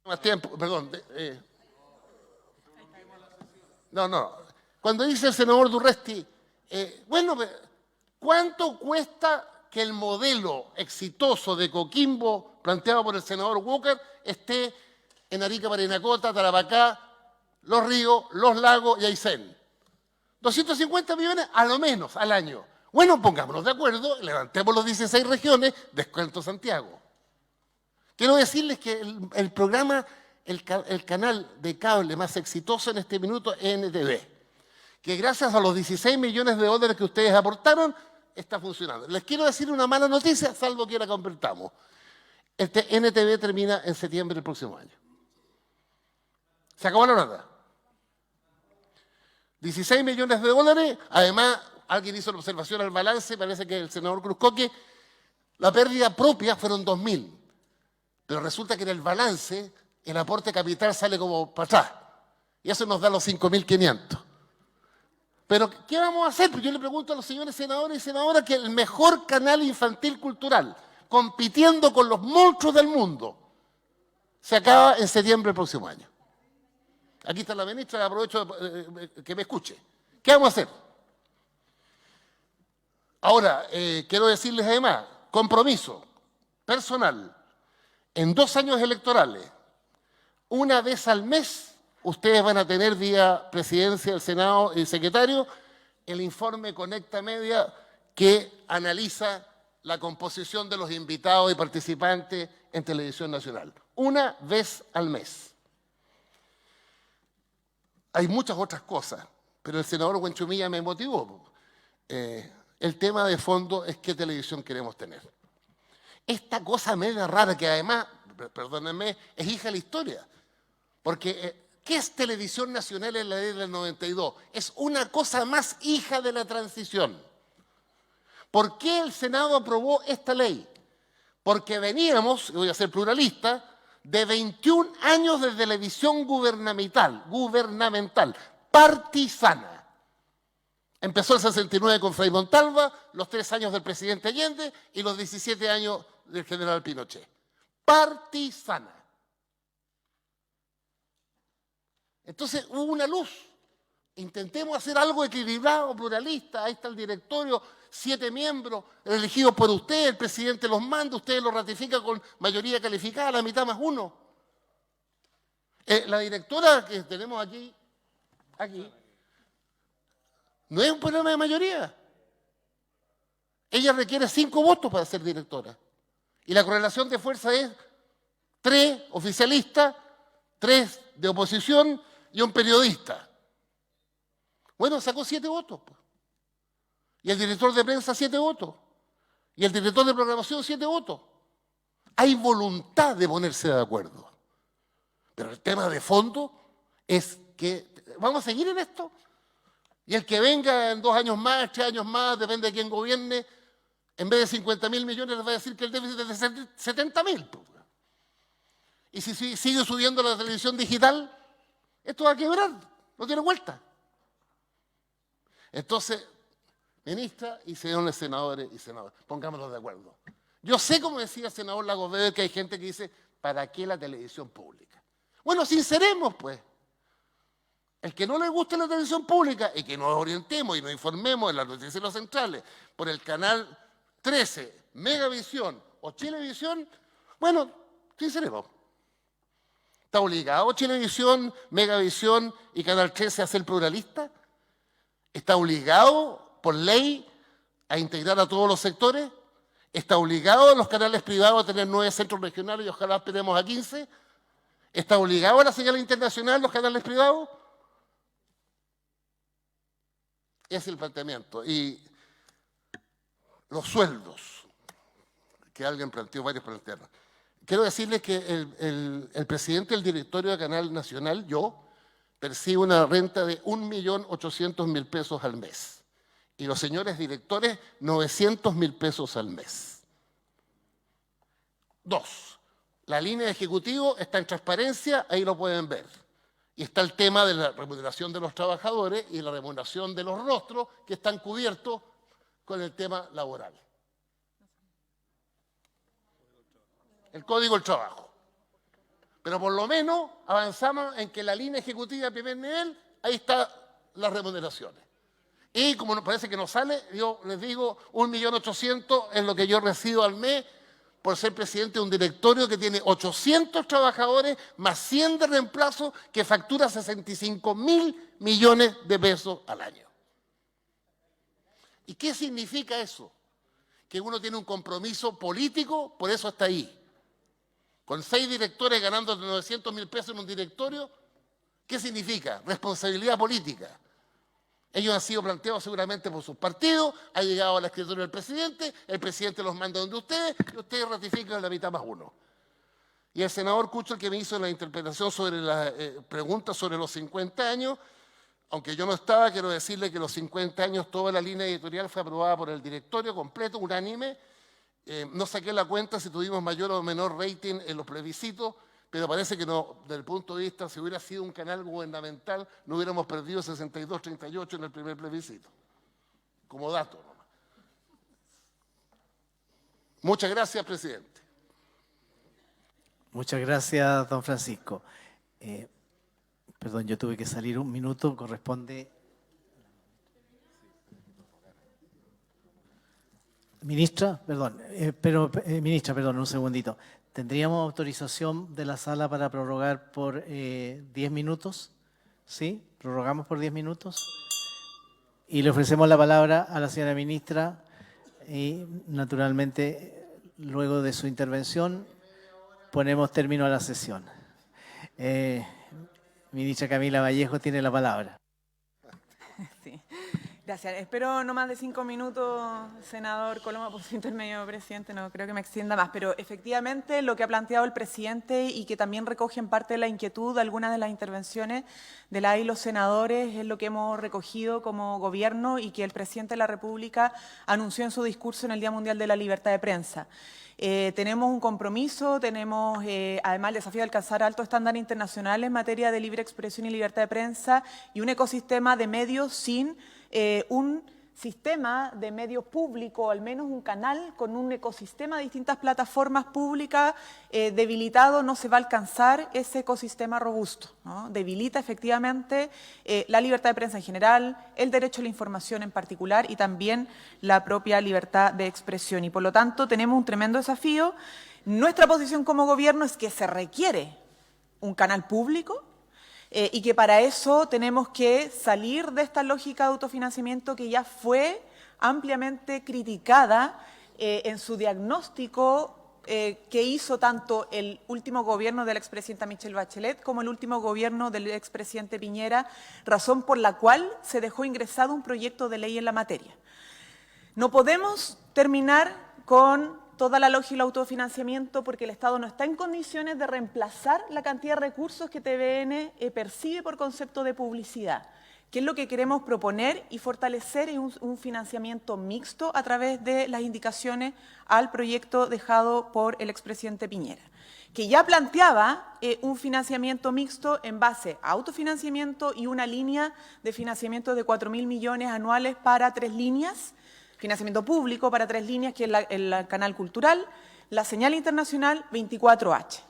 Más tiempo, perdón. No. Cuando dice el senador Durresti, bueno, ¿cuánto cuesta que el modelo exitoso de Coquimbo, planteado por el senador Walker, esté en Arica, Parinacota, Tarapacá, Los Ríos, Los Lagos y Aysén? 250 millones a lo menos al año. Bueno, pongámonos de acuerdo, levantemos los 16 regiones, descuento Santiago. Quiero decirles que el programa, el canal de cable más exitoso en este minuto es NTV, que gracias a los 16 millones de dólares que ustedes aportaron, está funcionando. Les quiero decir una mala noticia, salvo que la convertamos. NTV termina en septiembre del próximo año. Se acabó la nota. 16 millones de dólares, además, alguien hizo la observación al balance, parece que el senador Cruzcoque, la pérdida propia fueron 2.000. Pero resulta que en el balance el aporte capital sale como para atrás. Y eso nos da los 5.500. Pero, ¿qué vamos a hacer? Pues yo le pregunto a los señores senadores y senadoras que el mejor canal infantil cultural, compitiendo con los monstruos del mundo, se acaba en septiembre del próximo año. Aquí está la ministra, aprovecho que me escuche. ¿Qué vamos a hacer? Ahora, quiero decirles además, compromiso personal. En 2 años electorales, una vez al mes, ustedes van a tener vía presidencia del Senado y secretario el informe Conecta Media que analiza la composición de los invitados y participantes en Televisión Nacional. Una vez al mes. Hay muchas otras cosas, pero el senador Buenchumilla me motivó. El tema de fondo es qué televisión queremos tener. Esta cosa media rara que además, perdónenme, es hija de la historia. Porque, ¿qué es Televisión Nacional en la ley del 92? Es una cosa más hija de la transición. ¿Por qué el Senado aprobó esta ley? Porque veníamos, y voy a ser pluralista, de 21 años de televisión gubernamental, partisana. Empezó el 69 con Frei Montalva, los 3 años del presidente Allende y los 17 años del general Pinochet. Partisana. Entonces hubo una luz. Intentemos hacer algo equilibrado, pluralista. Ahí está el directorio, 7 miembros elegidos por usted, el presidente los manda, usted los ratifica con mayoría calificada, la mitad más 1. La directora que tenemos aquí, no es un problema de mayoría. Ella requiere 5 votos para ser directora. Y la correlación de fuerza es 3 oficialistas, 3 de oposición y un periodista. Bueno, sacó 7 votos. Y el director de prensa 7 votos. Y el director de programación 7 votos. Hay voluntad de ponerse de acuerdo. Pero el tema de fondo es que vamos a seguir en esto. Y el que venga en 2 años más, 3 años más, depende de quién gobierne, en vez de 50.000 millones les va a decir que el déficit es de 70.000. Y si sigue subiendo la televisión digital, esto va a quebrar, no tiene vuelta. Entonces, ministra y señores senadores y senadoras, pongámonos de acuerdo. Yo sé, como decía el senador Lagos Weber, que hay gente que dice, ¿para qué la televisión pública? Bueno, sinceremos, pues. El que no le guste la televisión pública y que nos orientemos y nos informemos en las noticias centrales por el canal 13, Megavisión o Chilevisión, bueno, ¿quién seremos? ¿Está obligado Chilevisión, Megavisión y Canal 13 a ser pluralista? ¿Está obligado por ley a integrar a todos los sectores? ¿Está obligado a los canales privados a tener 9 centros regionales y ojalá esperemos a 15? ¿Está obligado a la señal internacional los canales privados? Ese es el planteamiento. Y los sueldos, que alguien planteó, varios plantearon. Quiero decirles que el presidente del directorio de Canal Nacional, yo, percibo una renta de 1.800.000 pesos al mes. Y los señores directores, 900.000 pesos al mes. 2. La línea de ejecutivo está en transparencia, ahí lo pueden ver. Y está el tema de la remuneración de los trabajadores y la remuneración de los rostros que están cubiertos con el tema laboral. El Código del Trabajo. Pero por lo menos avanzamos en que la línea ejecutiva de primer nivel, ahí están las remuneraciones. Y como nos parece que no sale, yo les digo, 1.800.000 es lo que yo recibo al mes por ser presidente de un directorio que tiene 800 trabajadores más 100 de reemplazo que factura 65.000 millones de pesos al año. ¿Y qué significa eso? Que uno tiene un compromiso político, por eso está ahí. Con 6 directores ganando 900.000 pesos en un directorio, ¿qué significa? Responsabilidad política. Ellos han sido planteados seguramente por sus partidos, ha llegado al escritorio del presidente, el presidente los manda donde ustedes y ustedes ratifican la mitad más uno. Y el senador Cucho, el que me hizo la interpretación sobre la pregunta sobre los 50 años, aunque yo no estaba, quiero decirle que los 50 años toda la línea editorial fue aprobada por el directorio completo, unánime. No saqué la cuenta si tuvimos mayor o menor rating en los plebiscitos, pero parece que no, desde el punto de vista, si hubiera sido un canal gubernamental, no hubiéramos perdido 62-38 en el primer plebiscito. Como dato nomás. Muchas gracias, presidente. Muchas gracias, don Francisco. Perdón, yo tuve que salir un minuto, corresponde... Ministra, perdón, ministra, perdón, un segundito. ¿Tendríamos autorización de la sala para prorrogar por 10 minutos? ¿Sí? ¿Prorrogamos por 10 minutos? Y le ofrecemos la palabra a la señora ministra y, naturalmente, luego de su intervención, ponemos término a la sesión. Ministra Camila Vallejo tiene la palabra. Sí. Gracias. Espero no más de 5 minutos, senador Coloma, por su intermedio, presidente. No creo que me extienda más. Pero efectivamente lo que ha planteado el presidente y que también recoge en parte la inquietud de algunas de las intervenciones de la y los senadores es lo que hemos recogido como gobierno y que el presidente de la República anunció en su discurso en el Día Mundial de la Libertad de Prensa. Tenemos un compromiso, tenemos además el desafío de alcanzar alto estándar internacional en materia de libre expresión y libertad de prensa y un ecosistema de medios sin un sistema de medios público, al menos un canal con un ecosistema de distintas plataformas públicas debilitado, no se va a alcanzar ese ecosistema robusto, ¿no? Debilita efectivamente la libertad de prensa en general, el derecho a la información en particular y también la propia libertad de expresión. Y por lo tanto tenemos un tremendo desafío. Nuestra posición como gobierno es que se requiere un canal público, y que para eso tenemos que salir de esta lógica de autofinanciamiento que ya fue ampliamente criticada en su diagnóstico que hizo tanto el último gobierno de la expresidenta Michelle Bachelet como el último gobierno del expresidente Piñera, razón por la cual se dejó ingresado un proyecto de ley en la materia. No podemos terminar con toda la lógica del autofinanciamiento porque el Estado no está en condiciones de reemplazar la cantidad de recursos que TVN percibe por concepto de publicidad. ¿Qué es lo que queremos proponer y fortalecer? Es un financiamiento mixto a través de las indicaciones al proyecto dejado por el expresidente Piñera, que ya planteaba un financiamiento mixto en base a autofinanciamiento y una línea de financiamiento de 4.000 millones anuales para 3 líneas, financiamiento público para 3 líneas, que es el canal cultural, la señal internacional 24H.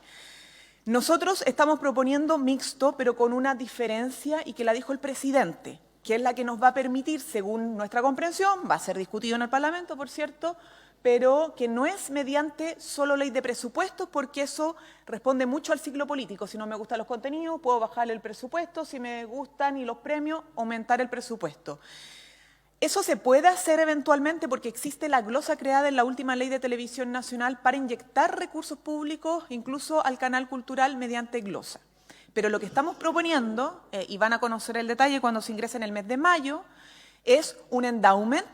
Nosotros estamos proponiendo mixto, pero con una diferencia y que la dijo el presidente, que es la que nos va a permitir, según nuestra comprensión, va a ser discutido en el Parlamento, por cierto, pero que no es mediante solo ley de presupuestos, porque eso responde mucho al ciclo político. Si no me gustan los contenidos, puedo bajar el presupuesto, si me gustan y los premios, aumentar el presupuesto. Eso se puede hacer eventualmente porque existe la glosa creada en la última ley de televisión nacional para inyectar recursos públicos, incluso al canal cultural, mediante glosa. Pero lo que estamos proponiendo, y van a conocer el detalle cuando se ingrese en el mes de mayo, es un endowment.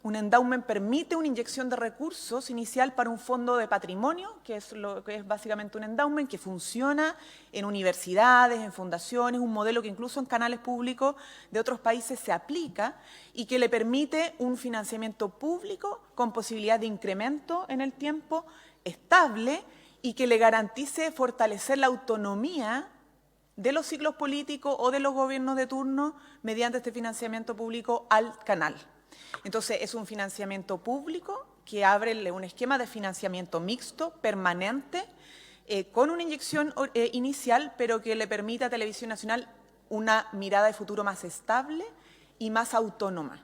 Un endowment permite una inyección de recursos inicial para un fondo de patrimonio, que es lo que es básicamente un endowment, que funciona en universidades, en fundaciones, un modelo que incluso en canales públicos de otros países se aplica y que le permite un financiamiento público con posibilidad de incremento en el tiempo, estable, y que le garantice fortalecer la autonomía de los ciclos políticos o de los gobiernos de turno mediante este financiamiento público al canal. Entonces, es un financiamiento público que abre un esquema de financiamiento mixto, permanente, con una inyección inicial, pero que le permite a Televisión Nacional una mirada de futuro más estable y más autónoma.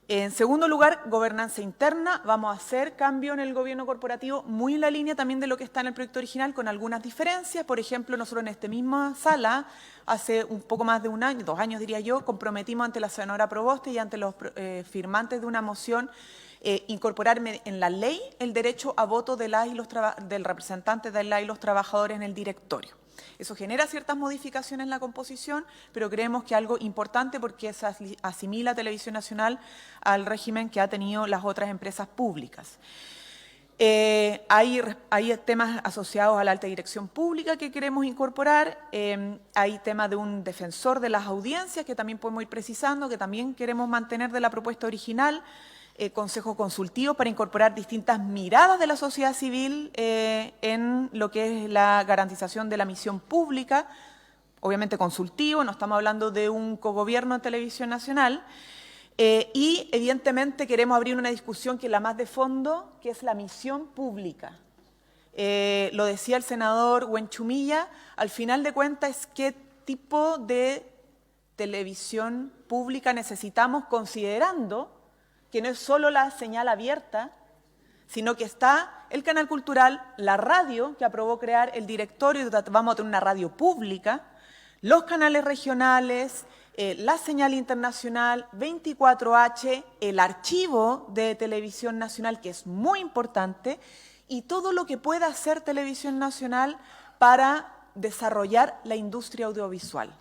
En segundo lugar, gobernanza interna. Vamos a hacer cambio en el gobierno corporativo muy en la línea también de lo que está en el proyecto original, con algunas diferencias. Por ejemplo, nosotros en esta misma sala, hace un poco más de un año, 2 años diría yo, comprometimos ante la senadora Proboste y ante los firmantes de una moción incorporar en la ley el derecho a voto de del representante de las y los trabajadores en el directorio. Eso genera ciertas modificaciones en la composición, pero creemos que algo importante porque se asimila a Televisión Nacional al régimen que ha tenido las otras empresas públicas. Hay temas asociados a la alta dirección pública que queremos incorporar, hay temas de un defensor de las audiencias que también podemos ir precisando, que también queremos mantener de la propuesta original, consejo consultivo para incorporar distintas miradas de la sociedad civil en lo que es la garantización de la misión pública, obviamente consultivo, no estamos hablando de un cogobierno en Televisión Nacional, y evidentemente queremos abrir una discusión que es la más de fondo, que es la misión pública. Lo decía el senador Huenchumilla, al final de cuentas es qué tipo de televisión pública necesitamos, considerando que no es solo la señal abierta, sino que está el canal cultural, la radio, que aprobó crear el directorio, vamos a tener una radio pública, los canales regionales, la señal internacional, 24H, el archivo de Televisión Nacional, que es muy importante, y todo lo que pueda hacer Televisión Nacional para desarrollar la industria audiovisual,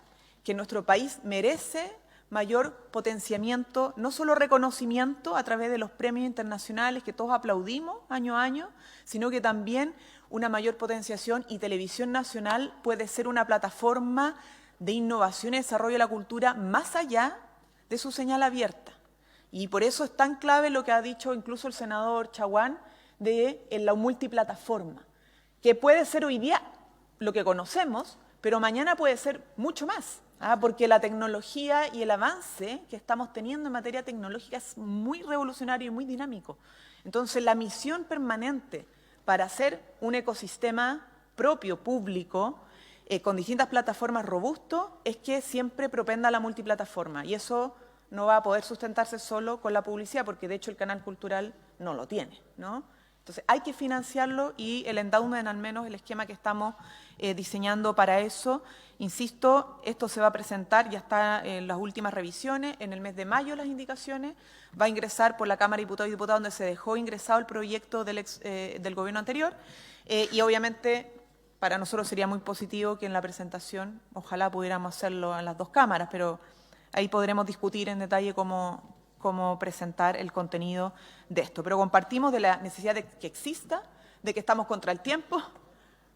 que nuestro país merece mayor potenciamiento, no solo reconocimiento a través de los premios internacionales que todos aplaudimos año a año, sino que también una mayor potenciación, y Televisión Nacional puede ser una plataforma de innovación y desarrollo de la cultura más allá de su señal abierta. Y por eso es tan clave lo que ha dicho incluso el senador Chaguán de la multiplataforma, que puede ser hoy día lo que conocemos, pero mañana puede ser mucho más. Porque la tecnología y el avance que estamos teniendo en materia tecnológica es muy revolucionario y muy dinámico. Entonces, la misión permanente para hacer un ecosistema propio, público, con distintas plataformas robusto, es que siempre propenda a la multiplataforma. Y eso no va a poder sustentarse solo con la publicidad, porque de hecho el canal cultural no lo tiene, ¿no? Entonces, hay que financiarlo, y el endowment, al menos el esquema que estamos diseñando para eso. Insisto, esto se va a presentar, ya está en las últimas revisiones, en el mes de mayo las indicaciones, va a ingresar por la Cámara de Diputados y Diputadas, donde se dejó ingresado el proyecto del gobierno anterior, y obviamente para nosotros sería muy positivo que en la presentación, ojalá pudiéramos hacerlo en las 2 cámaras, pero ahí podremos discutir en detalle cómo presentar el contenido de esto. Pero compartimos de la necesidad de que exista, de que estamos contra el tiempo,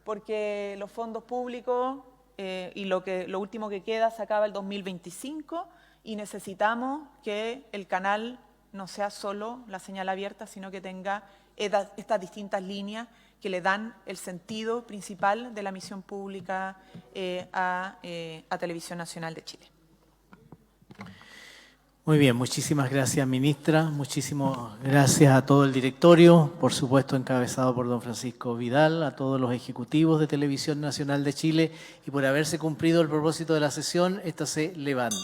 porque los fondos públicos y lo último que queda se acaba el 2025, y necesitamos que el canal no sea solo la señal abierta, sino que tenga estas distintas líneas que le dan el sentido principal de la misión pública a Televisión Nacional de Chile. Muy bien, muchísimas gracias, ministra. Muchísimas gracias a todo el directorio, por supuesto encabezado por don Francisco Vidal, a todos los ejecutivos de Televisión Nacional de Chile, y por haberse cumplido el propósito de la sesión, esta se levanta.